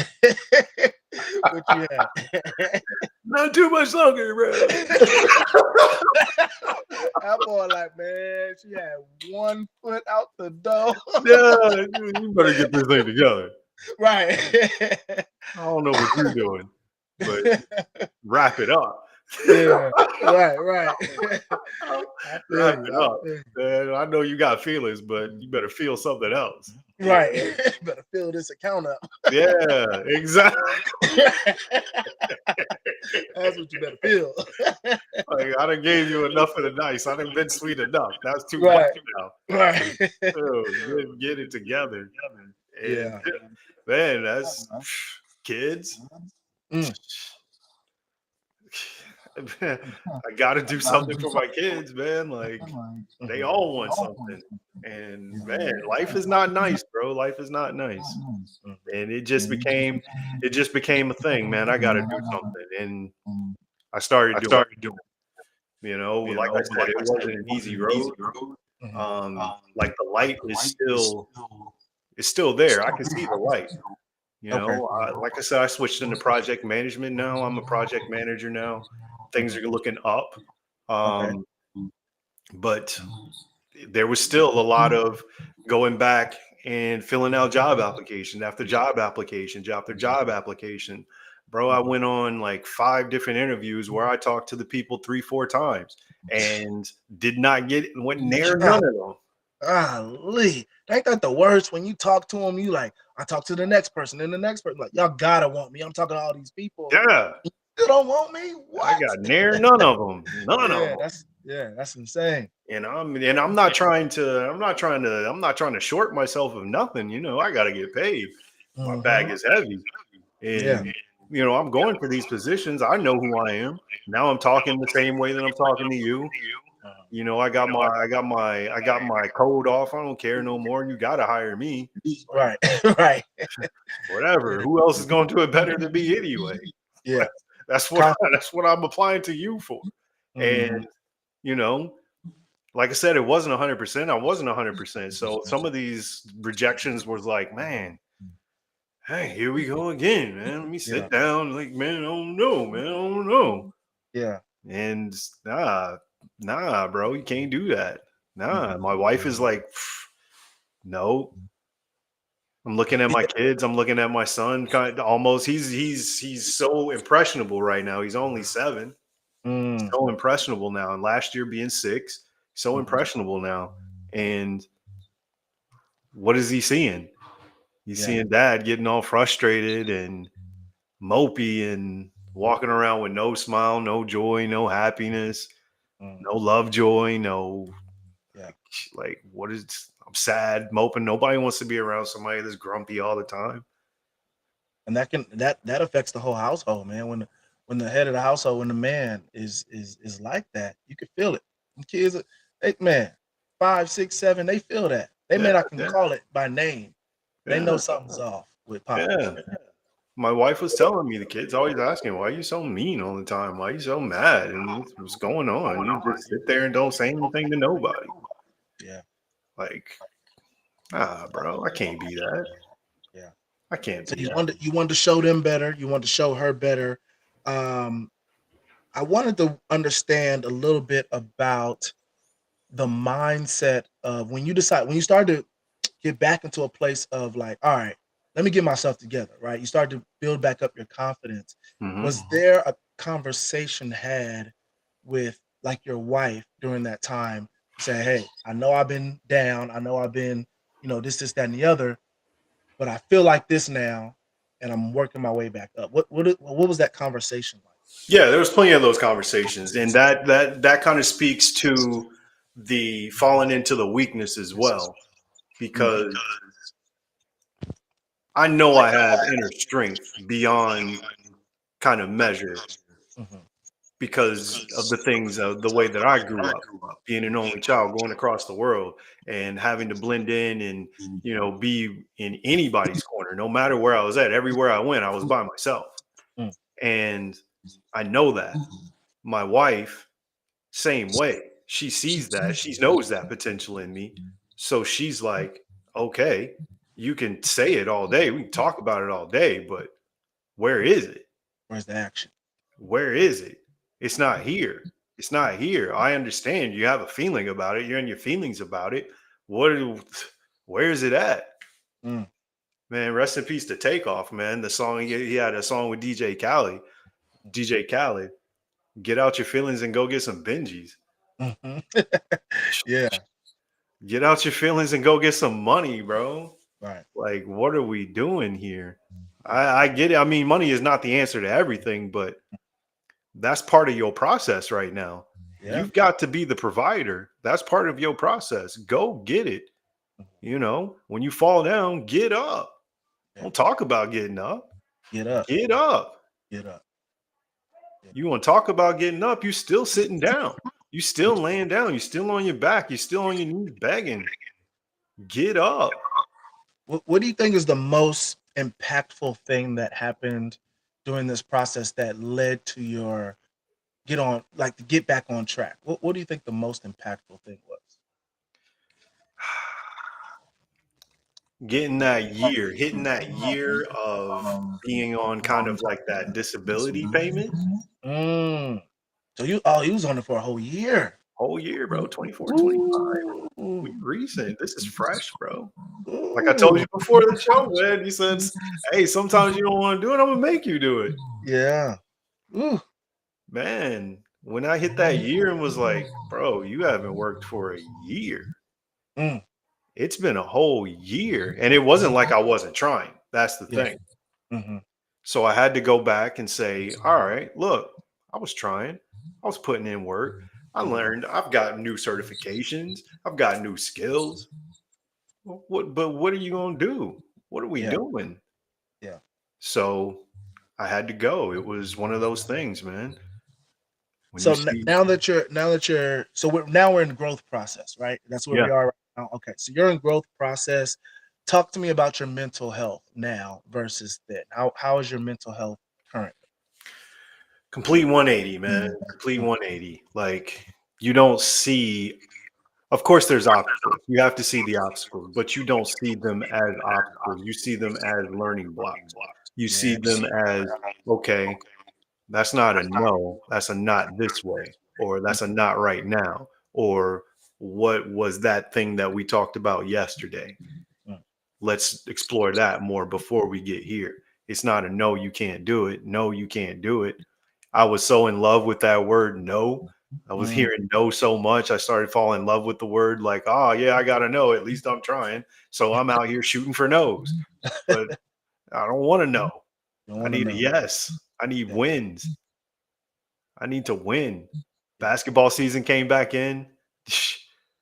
what you had? Not too much longer, bro. That boy, like, man, she had 1 foot out the door. Yeah, you better get this thing together. Right. I don't know what you're doing, but wrap it up. Yeah. Right, right. I feel Wrap you. it I up. feel you. Man, I know you got feelings, but you better feel something else. Right. Better fill this account up. Yeah, exactly. That's what you better feel. Like I done gave you enough of the nice. I done been sweet enough. That's too much Right. now. Right. Oh, get it together. And Yeah. man, that's kids. Mm. I got to do something for my kids, man. Like they Mhm. all want something. And man, life is not nice, bro. Life is not nice. Mhm. And it just became a thing, man. I got to do something. And I started doing it. Like I said, it wasn't an easy road. Mhm. Like the light is still it's still there. I can see the light. You Okay. know, like I said, I switched into project management now. I'm a project manager now. Things Mhm. are looking up. Okay. Um, but there was still a lot of going back and filling out job application after job application after job application. Bro, I Mhm. went on like 5 different interviews where I talked to the people 3, 4 times and did not get went near none of them. Golly, ain't that the worst when you talk to them? You like, I talk to the next person and the next person. Like, y'all gotta want me. I'm talking to all these people. Yeah, You still don't want me? I What? got near none of them. None of them. That's insane. And I'm not trying to I'm not trying to short myself of nothing. You know, I got to get paid. My bag Hmm. is heavy, Yeah. and I'm going for these positions. I know who I am. Now I'm talking the same way that I'm talking to you. I got my code off. I don't care no more. You got to hire me. Right. Right. Whatever. Who else is going to do it better than me anyway? Yeah. That's what Con- that's what I'm applying to you for. mhm. And you know, like I said, it wasn't 100%. I wasn't 100%. So some of these rejections was like, man, hey, here we go again, man. Let me Yeah. sit down. Like, man, I don't know, man. I don't know. Yeah. And nah, bro, you can't do that. Nah, Mhm. my wife is like, no. I'm looking at my kids. I'm looking at my son. Kind of almost. He's so impressionable right now. He's only 7. Mm. So impressionable now. And last year being 6, so Mhm. impressionable now. And what is he seeing? He's Yeah. seeing dad getting all frustrated and mopey and walking around with no smile, no joy, no happiness, Mm. no love joy, no Yeah. like what is I'm sad, moping. Nobody wants to be around somebody that's grumpy all the time. And that affects the whole household, man. When the head of the household, when the man is like that, you can feel it. The kids, they, man, 5, 6, 7, they feel that. They Yeah, may not can call it by name. They know yeah, something's off with pops. yeah. My wife was telling me the kids always asking, "Why are you so mean all the time? Why are you so mad? And what's going on? You just sit there and don't say anything to nobody." Yeah. Like, bro, I can't be that. Yeah. I can't So be that. you wanted to show them better. You wanted to show her better. Um, I wanted to understand a little bit about the mindset of when you start to get back into a place of like, all right, let me get myself together, right? You start to build back up your confidence. Hmm. Was there a conversation had with like your wife during that time to say, hey, I know I've been down, I know I've been, this, that, and the other, but I feel like this now, and I'm working my way back up. What was that conversation like? Yeah, there was plenty of those conversations, and that kind of speaks to the falling into the weakness as well, Mm, because I know I have inner strength beyond kind of measure mhm, because of the things of the way that I grew up, being an only child, going across the world and having to blend in and be in anybody's corner, no matter where I was at. Everywhere I went, I was by myself, mm, and I know that. My wife, same way. She sees that. She knows that potential in me. So she's like, okay, you can say it all day. We can talk about it all day, but where is it? where's the action? Where is it? It's not here. It's not here. I understand you have a feeling about it. You're in your feelings about it. Where is it at? Mm, Man, rest in peace to Takeoff, man. The song he had a song with DJ Khaled. Get out your feelings and go get some Benjis. mhm. Yeah, Get out your feelings and go get some money, bro. right. Like, what are we doing here? I get it. I mean, money is not the answer to everything, but that's part of your process right now. Yeah, You've got to be the provider. That's part of your process. Go get it. When you fall down, get up. yeah. Don't talk about getting up. Get up, Get up. get up. Yeah. You want to talk about getting up, you still sitting down. You still laying down. You still on your back. You still on your knees begging. Get up. What do you think is the most impactful thing that happened during this process that led to your to get back on track? What do you think the most impactful thing was? getting that year, hitting that year of being on kind of like that disability payment. Mm. So you was on it for a whole year. Whole year, bro. 24, 25. We Ooh. recent. This is fresh, bro. Like I told Ooh. you before the show, man. You said, hey, sometimes you don't want to do it. I'm gonna make you do it. Yeah. Ooh. Man, when I hit that year and was like, bro, you haven't worked for a year. Mm. It's been a whole year. And it wasn't like I wasn't trying. That's the Yeah. thing. Mm-hmm. So I had to go back and say, all right, look, I was trying. I was putting in work. I learned. I've got new certifications. I've got new skills. But what are you gonna do? What are we Yeah. doing? Yeah. So I had to go. It was one of those things, man. When you So see, now we're in the growth process, right? That's where yeah, we are right now. Okay. So you're in growth process. Talk to me about your mental health now versus then. How is your mental health currently? complete 180, man. Complete Mm. 180. Like you don't see. Of course, there's obstacles. You have to see the obstacles, but you don't see them as obstacles. You see them as learning blocks. You see Yeah. them as, okay, that's not a no, that's a not this way, or that's a not right now, or what was that thing that we talked about yesterday? Mm. Let's explore that more before we get here. It's not a no, you can't do it. No, you can't do it. I was so in love with that word no. I was Mm. hearing no so much. I started falling in love with the word, like, oh, yeah, I got to know. At least I'm trying. So I'm out here shooting for no's. But I don't want to know. Don't I want to need a know. yes. I need Yeah. wins. I need to win. Yeah. Basketball season came back in.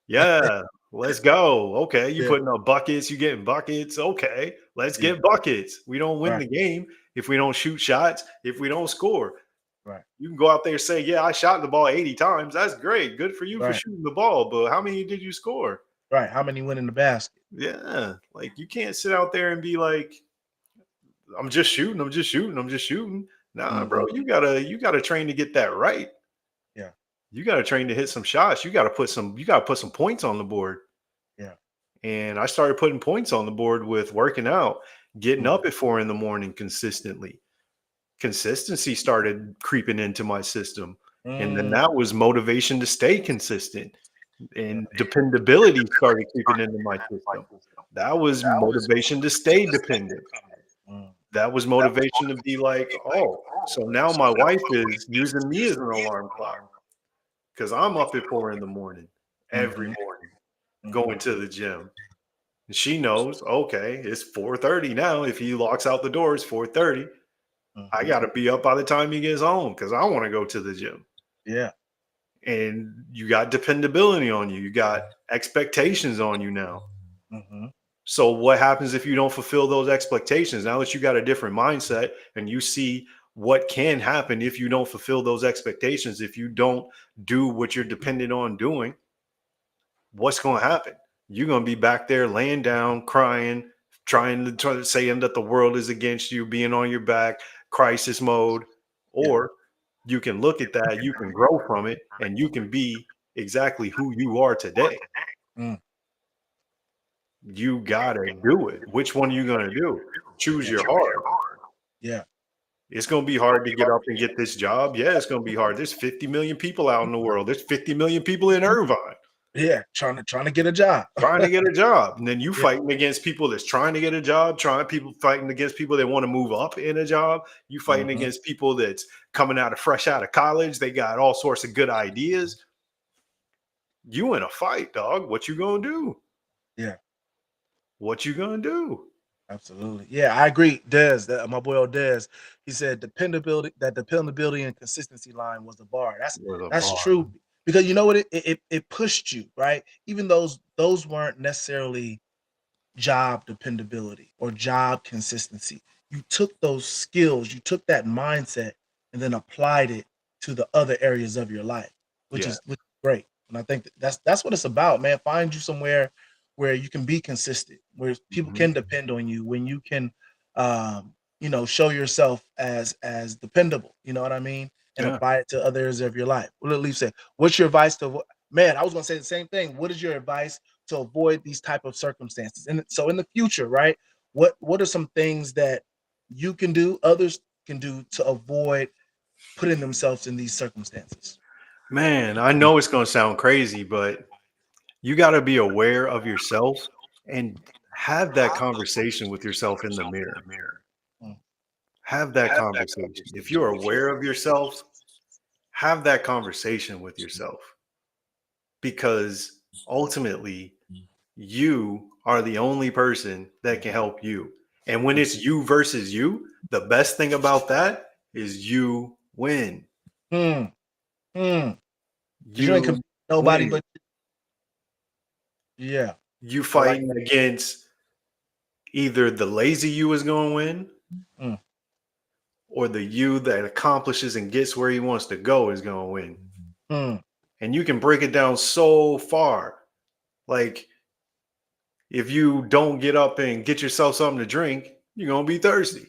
Yeah, let's go. Okay, you Yeah. putting up buckets, you getting buckets. Okay, let's Yeah. get buckets. We don't win Right. the game if we don't shoot shots, if we don't score. Right. You can go out there and say, yeah, I shot the ball 80 times. That's great. Good for you for Right. shooting the ball. But how many did you score? Right. How many went in the basket? Yeah. Like you can't sit out there and be like, I'm just shooting, I'm just shooting, I'm just shooting. Nah, bro, Hmm. you gotta train to get that right. Yeah. You gotta train to hit some shots. You gotta put some points on the board. Yeah. And I started putting points on the board with working out, getting Mm. up at 4 in the morning consistently. Consistency started creeping into my system. And then Mm. that was motivation to stay consistent. Yeah. And dependability started creeping into my system. That was motivation to stay dependent. Mm. That was motivation to be like, oh, so now my wife is using me as an alarm clock because I'm up at 4 in the morning every Hmm. morning Hmm. going to the gym. And she knows, okay, it's 4:30 now. If he locks out the door, it's 4:30. I Hmm. got to be up by the time he gets home because I want to go to the gym. Yeah. And you got dependability on you. You got expectations on you now. Hmm. So what happens if you don't fulfill those expectations? Now that you got a different mindset and you see what can happen if you don't fulfill those expectations, if you don't do what you're dependent on doing, what's going to happen? You're going to be back there laying down, crying, trying to saying that the world is against you, being on your back, crisis mode. Yeah. Or you can look at that, you can grow from it, and you can be exactly who you are today. Mm. You gotta do it. Which one are you gonna do? Choose Yeah. your heart. Yeah. It's gonna be hard to get up and get this job. Yeah, it's gonna be hard. There's 50 million people out in the world. There's 50 million people in Irvine Yeah. Trying to get a job. trying to get a job. And then you Yeah. fighting against people that's trying to get a job, trying people fighting against people that want to move up in a job. You fighting Hmm. against people that's coming fresh out of college. They got all sorts of good ideas. You in a fight, dog. What you gonna do? Yeah. What you gonna do? Absolutely. Yeah, I agree. My boy Dez, he said dependability and consistency line was the bar. With a That's bar. true because you know what it pushed you, right? Even those weren't necessarily job dependability or job consistency. You took those skills, you took that mindset and then applied it to the other areas of your life, Yeah. which is great. And I think that's what it's about, man. Find you somewhere where you can be consistent, where people Mhm. can depend on you, when you can show yourself as dependable, you know what I mean? And Yeah. apply it to other areas of your life. What did Leaf say? What's your advice to man? I was gonna say the same thing. What is your advice to avoid these type of circumstances? And so in the future, right? What are some things that you can do, others can do to avoid putting themselves in these circumstances? Man, I know it's going to sound crazy, but you got to be aware of yourself and have that conversation with yourself in the mirror. Mm, Have that conversation. If you're aware of yourself, have that conversation with yourself because ultimately you are the only person that can help you. And when it's you versus you, the best thing about that is you win. mm, mm. Because you ain't You competing with nobody win. but yeah. You I like fighting against either the lazy you is going to win that. Mm, or the you that accomplishes and gets where he wants to go is going to win. mm. And you can break it down so far. Like if you don't get up and get yourself something to drink, you're going to be thirsty.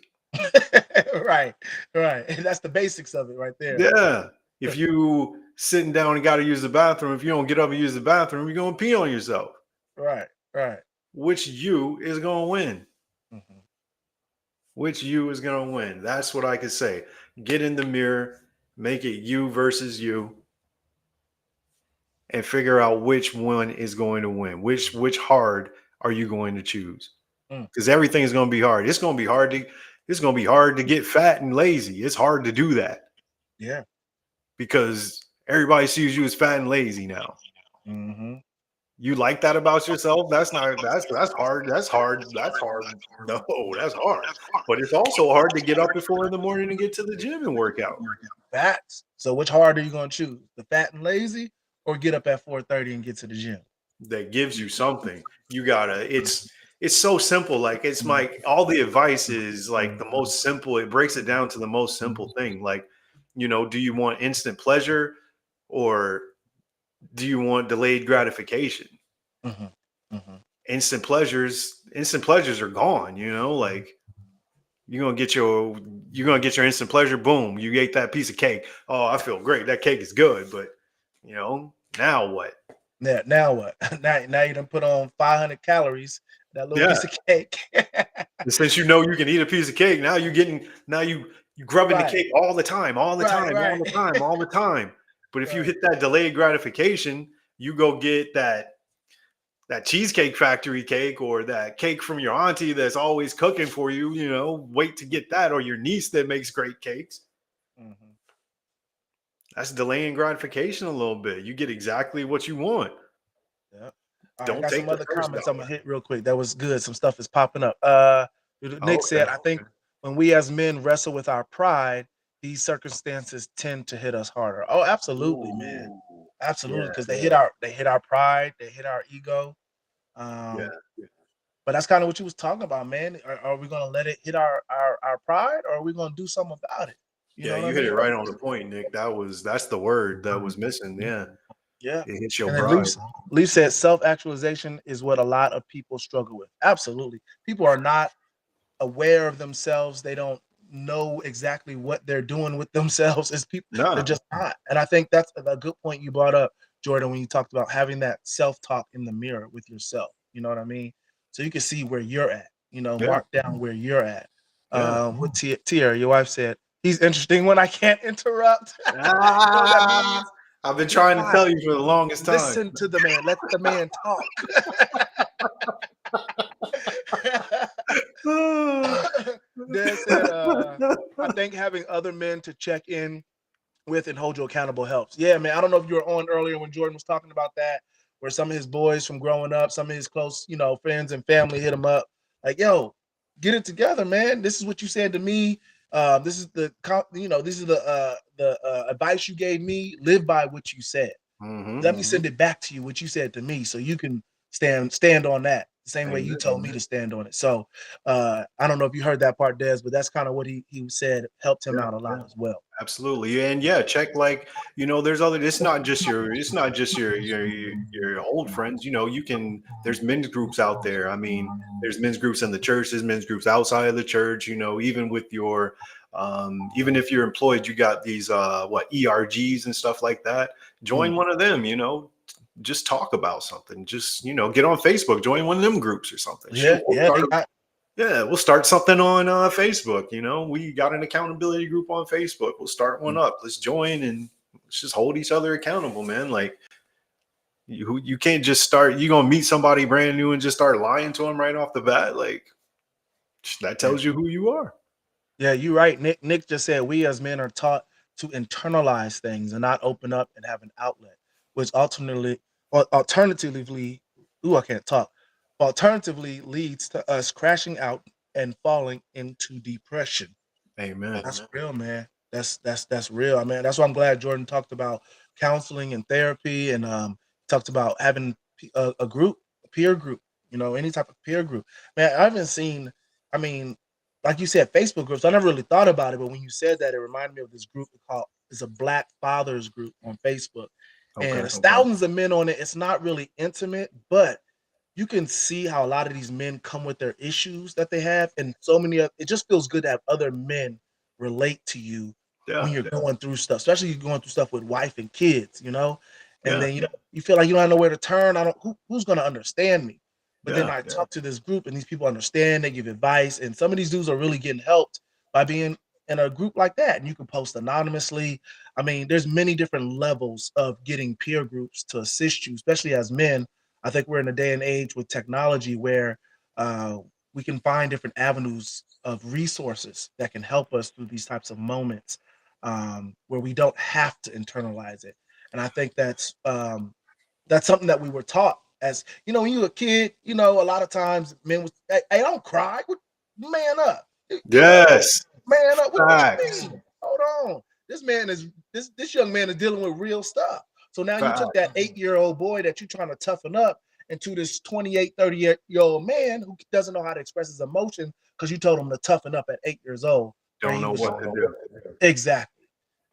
Right, right. And that's the basics of it right there. Yeah. If you sitting down and got to use the bathroom, if you don't get up and use the bathroom, you're going to pee on yourself. Right, right. Which you is going to win? Mhm. Which you is going to win? That's what I could say. Get in the mirror, make it you versus you, and figure out which one is going to win. Which hard are you going to choose? Mm. Because everything is going to be hard. It's going to be hard to get fat and lazy. It's hard to do that Yeah. because everybody sees you as fat and lazy now. Mm-hmm. You like that about yourself? That's hard. That's hard. That's hard. No, that's hard. But it's also hard to get up at 4 in the morning and get to the gym and work out. Facts. So which hard are you gonna choose? The fat and lazy, or get up at 4:30 and get to the gym? That gives you something. You gotta. It's so simple. Like it's like all the advice is like the most simple. It breaks it down to the most simple thing. Like, do you want instant pleasure or do you want delayed gratification? Mm-hmm. Mm-hmm. Instant pleasures are gone. Like you're gonna get your instant pleasure. Boom, you ate that piece of cake. Oh, I feel great. That cake is good, but now what? Yeah. Now what? Now you done put on 500 calories. That little Yeah. piece of cake. And since you can eat a piece of cake, now you grubbing the Right. cake all the time, all the Right. time, all Right. the time, all the time. But if you Right. hit that delayed gratification, you go get that cheesecake factory cake or that cake from your auntie that's always cooking for you, wait to get that, or your niece that makes great cakes. Mm-hmm. That's delaying gratification a little bit. You get exactly what you want. Yeah. All right, I Don't got take some the other first comments I'm dollar. gonna hit real quick. That was good. Some stuff is popping up. Nick Oh, said, okay. I think when we as men wrestle with our pride, these circumstances tend to hit us harder. Oh, absolutely, man. Ooh, Absolutely. yeah, Because they hit our pride, they hit our ego. yeah. Um, but that's kind of what you was talking about, man. Are we gonna let it hit our pride, or are we gonna do something about it? You Yeah, know what I you hit it mean? right on the point, Nick. That's the word that was missing. Yeah. Yeah. It hits your And then pride. Leaf said self-actualization is what a lot of people struggle with. Absolutely. People are not aware of themselves. They don't know exactly what they're doing with themselves as people. They're Nah. just not. And I think that's a good point you brought up, Jordan, when you talked about having that self-talk in the mirror with yourself. You know what I mean? So you can see where you're at, Yeah. mark down where you're at. Yeah. What Tierra, your wife said, he's interesting when I can't interrupt. You know what that Ah, means? I've been Be trying to quiet. tell you for the longest time. Listen to the man. Let the man talk. Dad said, I think having other men to check in with and hold you accountable helps. Yeah, man. I don't know if you were on earlier when Jordan was talking about that, where some of his boys from growing up, some of his close, friends and family hit him up like, yo, get it together, man. This is what you said to me. This is the advice you gave me. Live by what you said. Mm-hmm. Let me send it back to you, what you said to me, so you can stand on that the same way you Amen. told me to stand on it. So I don't know if you heard that part, Des, but that's kind of what he said helped him Yeah. out a lot as well. Absolutely. And yeah, check there's other it's not just your old friends. There's men's groups out there. I mean, there's men's groups in the church, there's men's groups outside of the church, even with even if you're employed, you got these ERGs and stuff like that. Join Mm, one of them, just talk about something. Just, get on Facebook, join one of them groups or something. Yeah, Shoot, yeah, they got. we'll start something on Facebook. We got an accountability group on Facebook. We'll start one up. Let's join and let's just hold each other accountable, man. Like you can't just start. You gonna meet somebody brand new and just start lying to them right off the bat. Like that tells you who you are. Yeah, you're right. Nick just said we as men are taught to internalize things and not open up and have an outlet, which alternatively, ooh, I can't talk. Alternatively leads to us crashing out and falling into depression. Amen. That's real, man. That's real. I mean, that's why I'm glad Jordan talked about counseling and therapy, and talked about having a group, a peer group. Any type of peer group. Man, I haven't seen. I mean, like you said, Facebook groups. I never really thought about it, but when you said that, it reminded me of this group called. It's a Black Fathers group on Facebook, and Okay. it's thousands of men on it. It's not really intimate, but you can see how a lot of these men come with their issues that they have, and so many of it just feels good to have other men relate to you when Yeah. you're going through stuff, especially you're going through stuff with wife and kids, and Yeah. then you feel like you don't have nowhere to turn. Who's going to understand me? But then Yeah. I talk to this group, and these people understand. They give advice, and some of these dudes are really getting helped by being in a group like that. And you can post anonymously. I mean, there's many different levels of getting peer groups to assist you, especially as men. I think we're in a day and age with technology where uh, we can find different avenues of resources that can help us through these types of moments, where we don't have to internalize it. And I think that's something that we were taught as when you were a kid. A lot of times men was, hey, don't cry, man up, Yes. man up. What you Facts. mean? Hold on, this young man is dealing with real stuff. So now you took Facts. that 8-year-old boy that you're trying to toughen up into this 28, 30-year-old man who doesn't know how to express his emotion because you told him to toughen up at 8 years old. Don't know what to do. Exactly.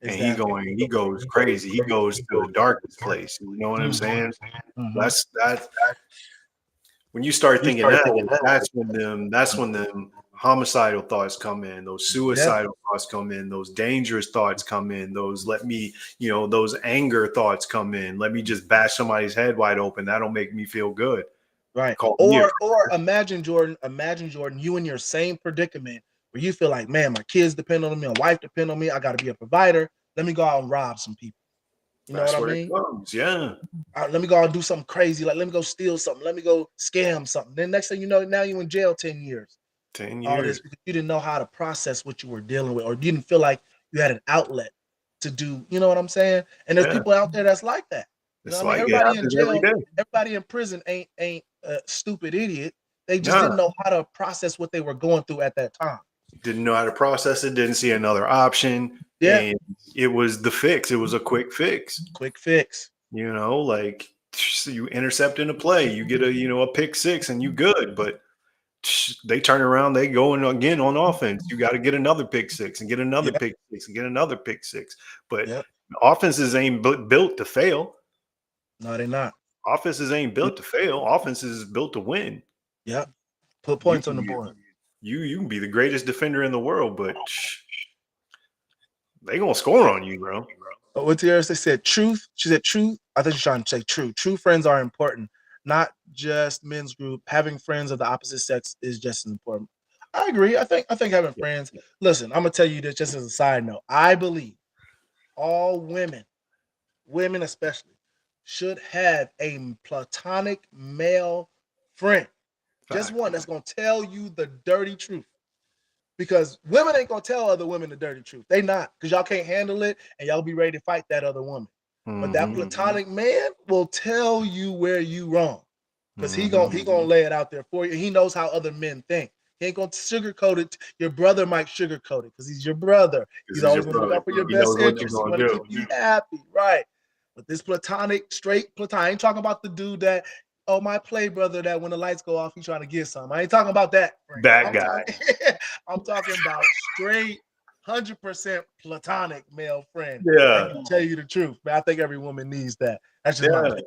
And Exactly. he goes crazy. He goes to the darkest place. You know what I'm saying? Mhm. That when you start thinking that way, that's when them homicidal thoughts come in, those Yeah. suicidal thoughts come in, those dangerous thoughts come in, those anger thoughts come in. Let me just bash somebody's head wide open. That'll make me feel good. Right. Call me a Or imagine Jordan, you in your same predicament where you feel like, man, my kids depend on me, my wife depend on me, I got to be a provider. Let me go out and rob some people. You know what That's I what it mean? comes. Yeah. Let me go out and do something crazy. Like, let me go steal something. Let me go scam something. Then next thing you know, now you're in jail 10 years. 10 All years. this because you didn't know how to process what you were dealing with, or you didn't feel like you had an outlet to do. You know what I'm saying? And there's Yeah. people out there that's like that. It's I mean, like it everybody in happens every jail, day. everybody in prison ain't a stupid idiot. They just Nah. didn't know how to process what they were going through at that time. Didn't know how to process it, didn't see another option. Yeah. And it was the fix. It was a quick fix. Quick fix. Like so you intercept in a play, you get a pick six and you good, but they turn around, they go in again on offense. You got to get another pick six and get another Yeah. pick six and get another pick six. But Yeah. offenses ain't built to fail. No, they're not. Offenses ain't built to fail. Offenses is built to win. Yeah. Put You points can on the be, board. you can be the greatest defender in the world, but they gonna score on you, bro. But what Tiara said, truth. She said, truth. I think she's trying to say true. True friends are important, not just men's group. Having friends of the opposite sex is just as important. I agree. I think having friends. Listen, I'm gonna tell you this just as a side note. I believe all women especially, should have a platonic male friend. Just Fact. one that's gonna tell you the dirty truth. Because women ain't gonna tell other women the dirty truth. They not, because y'all can't handle it and y'all be ready to fight that other woman. But that platonic man will tell you where you wrong. Because he gonna lay it out there for you. He knows how other men think. He ain't gonna sugarcoat it. Your brother might sugarcoat it because he's your brother. He's always gonna look out for your He best knows what you're interest. He gonna want to do. keep you happy, right? But this straight platonic, I ain't talking about the dude that, oh, my play brother that when the lights go off, he's trying to get something. I ain't talking about that. Friend. That guy. I'm talking about straight 100% platonic male friend that Yeah. can tell you the truth. But I think every woman needs that. That's just my opinion.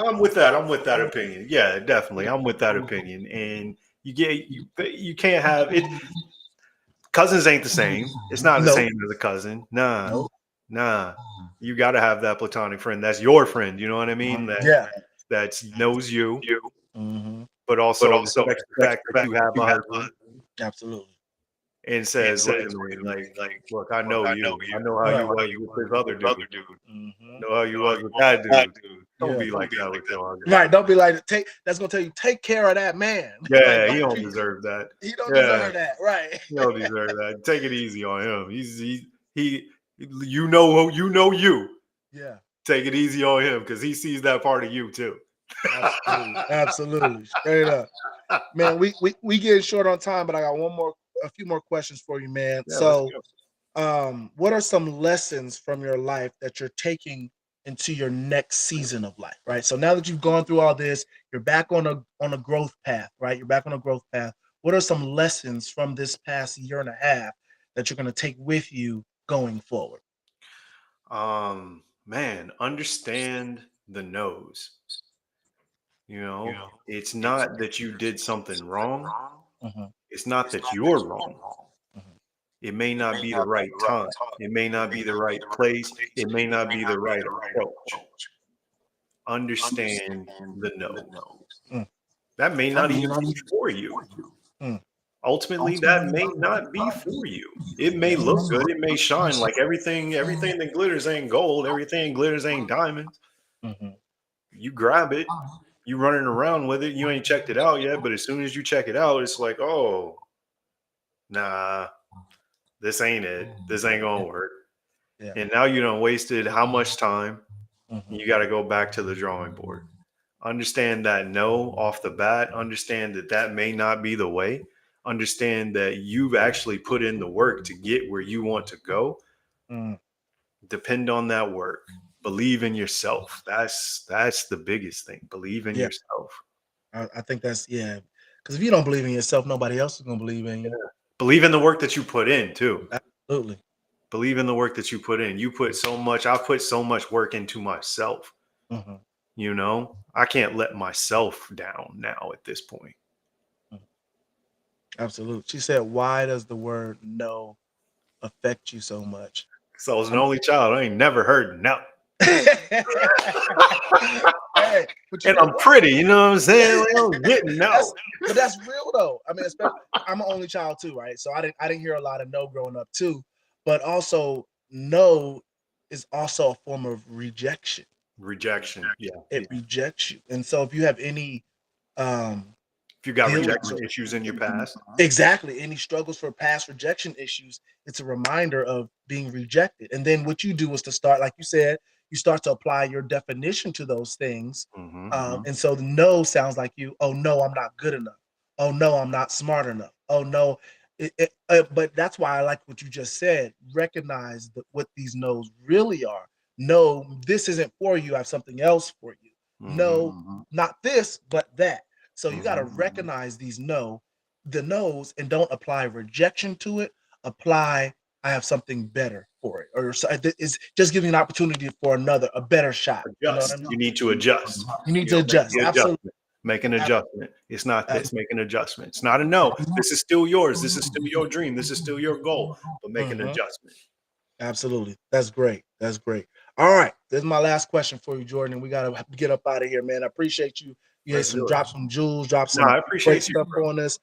I'm with that. I'm with that opinion. Yeah, definitely. I'm with that opinion. And you can't have it. Cousins ain't the same. It's not the Nope. same as a cousin. Nah. Nope. Nah. You got to have that platonic friend. That's your friend. You know what I mean? Yeah. That knows you, Mm-hmm. but also respects the fact that you have a husband Absolutely. and says, "Look at me, like, look, I know you. I know how Right. you was with this other dude. Mm-hmm. I know how you was with that dude. Don't Yeah. be like that with your husband. Right. Don't be like that's gonna tell you take care of that man. Like Yeah, he don't don't treat deserve that. he don't Yeah, deserve that. Right. he don't deserve that. Take it easy on him. He you know you. Yeah. Take it easy on him because he sees that part of you too." Absolutely. Absolutely. Straight up. Man, we getting short on time, but I got a few more questions for you, man. Yeah, let's So, go. what are some lessons from your life that you're taking into your next season of life? Right. So now that you've gone through all this, you're back on a growth path, right? You're back on a growth path. What are some lessons from this past year and a half that you're going to take with you going forward? Man, understand the no's. It's not that you did something wrong. Mhm, It's not that you're wrong. mhm. It may not be the right time. It may not be the right place. It may not be the right approach. Understand the no's. Mm, That may not even be for you. mm. Ultimately, that may not be for you. It may look good. It may shine like everything that glitters ain't gold. Everything glitters ain't diamonds. Mhm. You grab it, you running around with it. You ain't checked it out yet, but as soon as you check it out, it's like, oh, nah, this ain't it. This ain't gonna work. Yeah. And now you done wasted how much time? Mhm. You got to go back to the drawing board. Understand that no off the bat. Understand that that may not be the way. Understand that you've actually put in the work to get where you want to go. Mm. Depend on that work. Believe in yourself. That's the biggest thing. Believe in Yeah. yourself. I think that's yeah. Because if you don't believe in yourself, nobody else is gonna believe in you. Believe in the work that you put in too. Absolutely. Believe in the work that you put in. You put so much, I put so much work into myself. Mhm, I can't let myself down now at this point. mm. Absolutely. She said, "Why does the word no affect you so much?" So I was an I'm only child. I ain't never heard no. Hey, but you And know I'm what? pretty, you know what I'm saying? Like, I'm getting no. That's but that's real though. I mean, especially I'm an only child too, right? So I didn't hear a lot of no growing up too, but also no is also a form of rejection. Rejection. Yeah. It rejects you, and so if you have any um If you got feelings rejection issues in your past. exactly any struggles for past rejection issues, it's a reminder of being rejected. And then what you do is to start, like you said, you start to apply your definition to those things. Hmm. And so the no sounds like you, oh no, I'm not good enough. Oh no, I'm not smart enough. Oh no. But that's why I like what you just said. Recognize what these no's really are. No, this isn't for you. I have something else for you. Hmm. No, not this, but that. So you got to Hmm. recognize the no's, and don't apply rejection to it. Apply, I have something better for it, or so, it's just giving an opportunity for a better shot. You know what I Adjust. mean? You need to adjust. You need to Make adjust. the Absolutely. adjustment. Make an adjustment. It's not this. Absolutely. Make an adjustment. It's not a no. This is still yours. This is still your dream. This is still your goal. But make an Mhm. adjustment. Absolutely. That's great. That's great. All right. This is my last question for you, Jordan. And we gotta get up out of here, man. I appreciate you. You had Let's do it. drop some jewels, drop No, some I great appreciate you, stuff bro. on us.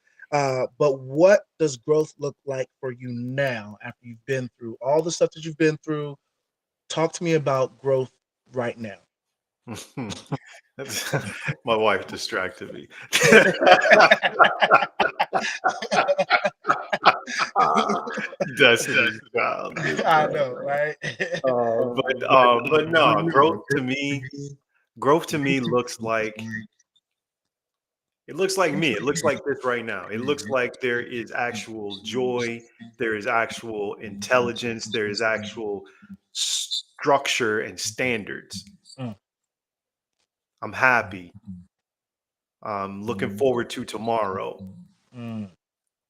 But what does growth look like for you now after you've been through all the stuff that you've been through? Talk to me about growth right now. My wife distracted me. Destiny's Child. I know, right? But no, growth to me looks like me. It looks like this right now. It looks like there is actual joy, there is actual intelligence, there is actual structure and standards. Mm, I'm happy. I'm looking forward to tomorrow. mm,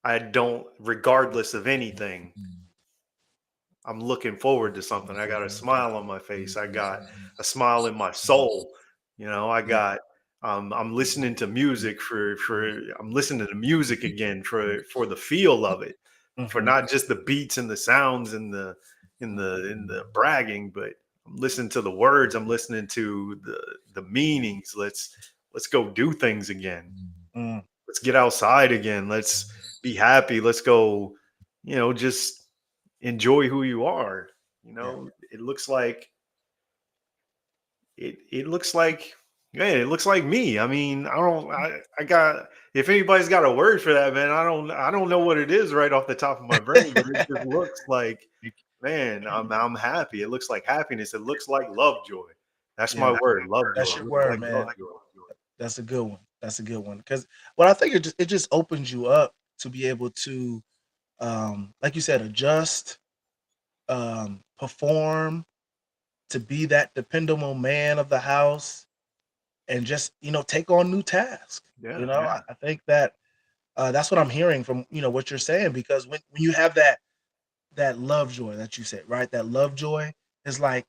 I don't, regardless of anything, I'm looking forward to something. I got a smile on my face. I got a smile in my soul. I yeah. got I'm listening to music I'm listening to music again for the feel of it, for Mhm, not just the beats and the sounds and the in the bragging, but listening to the words. I'm listening to the meanings. Let's go do things again. Mm, Let's get outside again. Let's be happy. Let's go, just enjoy who you are. yeah, It looks like it looks like man, it looks like me. I mean, I got if anybody's got a word for that, man, I don't know what it is right off the top of my brain, but it just looks like, man, I'm happy. It looks like happiness. It looks like love joy. That's my yeah. word, love joy. That's It your looks word, like love man. joy. That's a good one. That's a good one. Because what I think it just opens you up to be able to, like you said, adjust, perform, to be that dependable man of the house, and just take on new tasks. Yeah. I think that that's what I'm hearing from what you're saying, because when you have that love joy that you said, right? That love joy is like,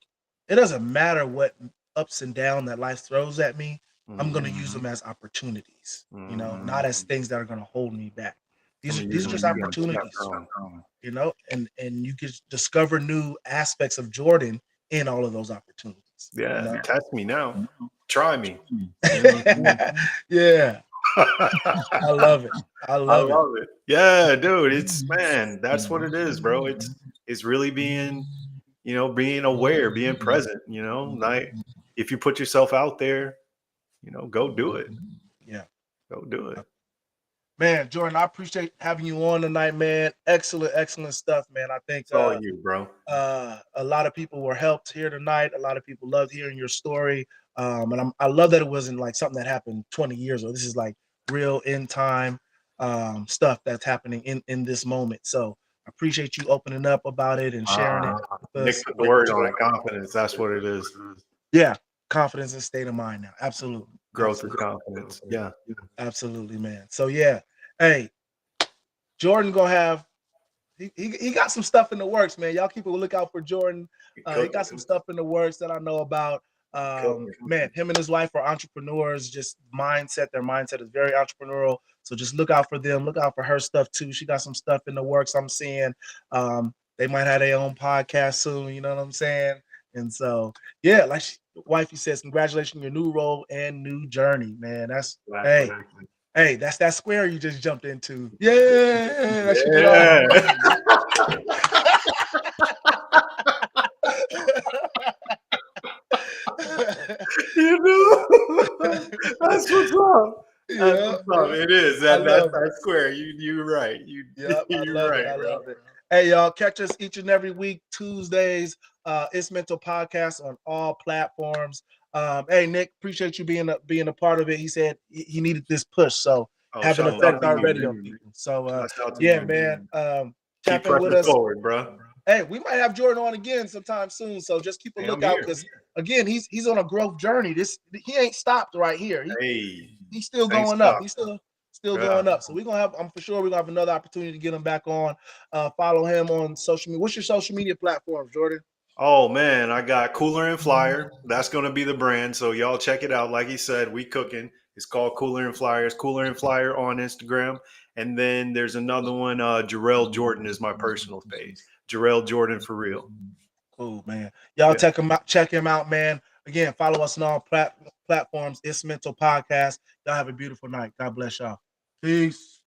it doesn't matter what ups and down that life throws at me. I'm Hmm. gonna use them as opportunities, not Hmm. as things that are gonna hold me back. I'm These are gonna these use are them just to be a opportunities, chaperone. and you can discover new aspects of Jordan in all of those opportunities. Yeah, test me now. Try me. You know Yeah, what I love it. I I love it. love it. Yeah, dude. It's man, that's what it is, bro. It's really being, being aware, being present, like if you put yourself out there, go do it. Yeah. Go do it. Man, Jordan, I appreciate having you on tonight, man. Excellent, excellent stuff, man. I think It's all you, bro. a lot of people were helped here tonight. A lot of people loved hearing your story, and I love that it wasn't like something that happened 20 years ago. This is like real in time stuff that's happening in this moment. So I appreciate you opening up about it and sharing it with Nick us. put the word on it, confidence. That's what it is. Yeah, confidence and state of mind now. Absolutely, Growth is absolutely, confidence. Yeah. absolutely, man. So yeah, hey, Jordan gonna have he got some stuff in the works, man. Y'all keep a lookout for Jordan. He got some stuff in the works that I know about. Cooking. Man, him and his wife are entrepreneurs. Just their mindset is very entrepreneurial. So just look out for them. Look out for her stuff too. She got some stuff in the works. I'm seeing. They might have their own podcast soon. You know what I'm saying? And so yeah, like wifey says, congratulations on your new role and new journey, man. That's Exactly. hey, that's that square you just jumped into. Yeah, that should get all. Yeah. you know, that's what's up. That's Yeah, what's up. It is I that's love it. that square. You're right. Yep, I You're love it. right, I bro. love it. Hey, y'all, catch us each and every week, Tuesdays. It's Mental Podcast on all platforms. Hey, Nick, appreciate you being a part of it. He said he needed this push, so Oh, have an shouts out effect to you. already on people. So, Shouts out to yeah, you. man, Keep tap in with pressing us. forward, bro. Hey, we might have Jordan on again sometime soon. So just keep a Hey, I'm lookout, here. because again, he's on a growth journey. He ain't stopped right here. Hey, He's still ain't going up. stop. He's still Yeah. going up. So I'm for sure we're gonna have another opportunity to get him back on. Follow him on social media. What's your social media platforms, Jordan? Oh man, I got Cooler and Flyer. That's gonna be the brand. So y'all check it out. Like he said, we cooking. It's called Cooler and Flyers. Cooler and Flyer on Instagram. And then there's another one. Jarrell Jordan is my personal page. Jarrell Jordan for real. Cool, man. Y'all Yeah. check him out, man. Again, follow us on all platforms. It's Mental Podcast. Y'all have a beautiful night. God bless y'all. Peace.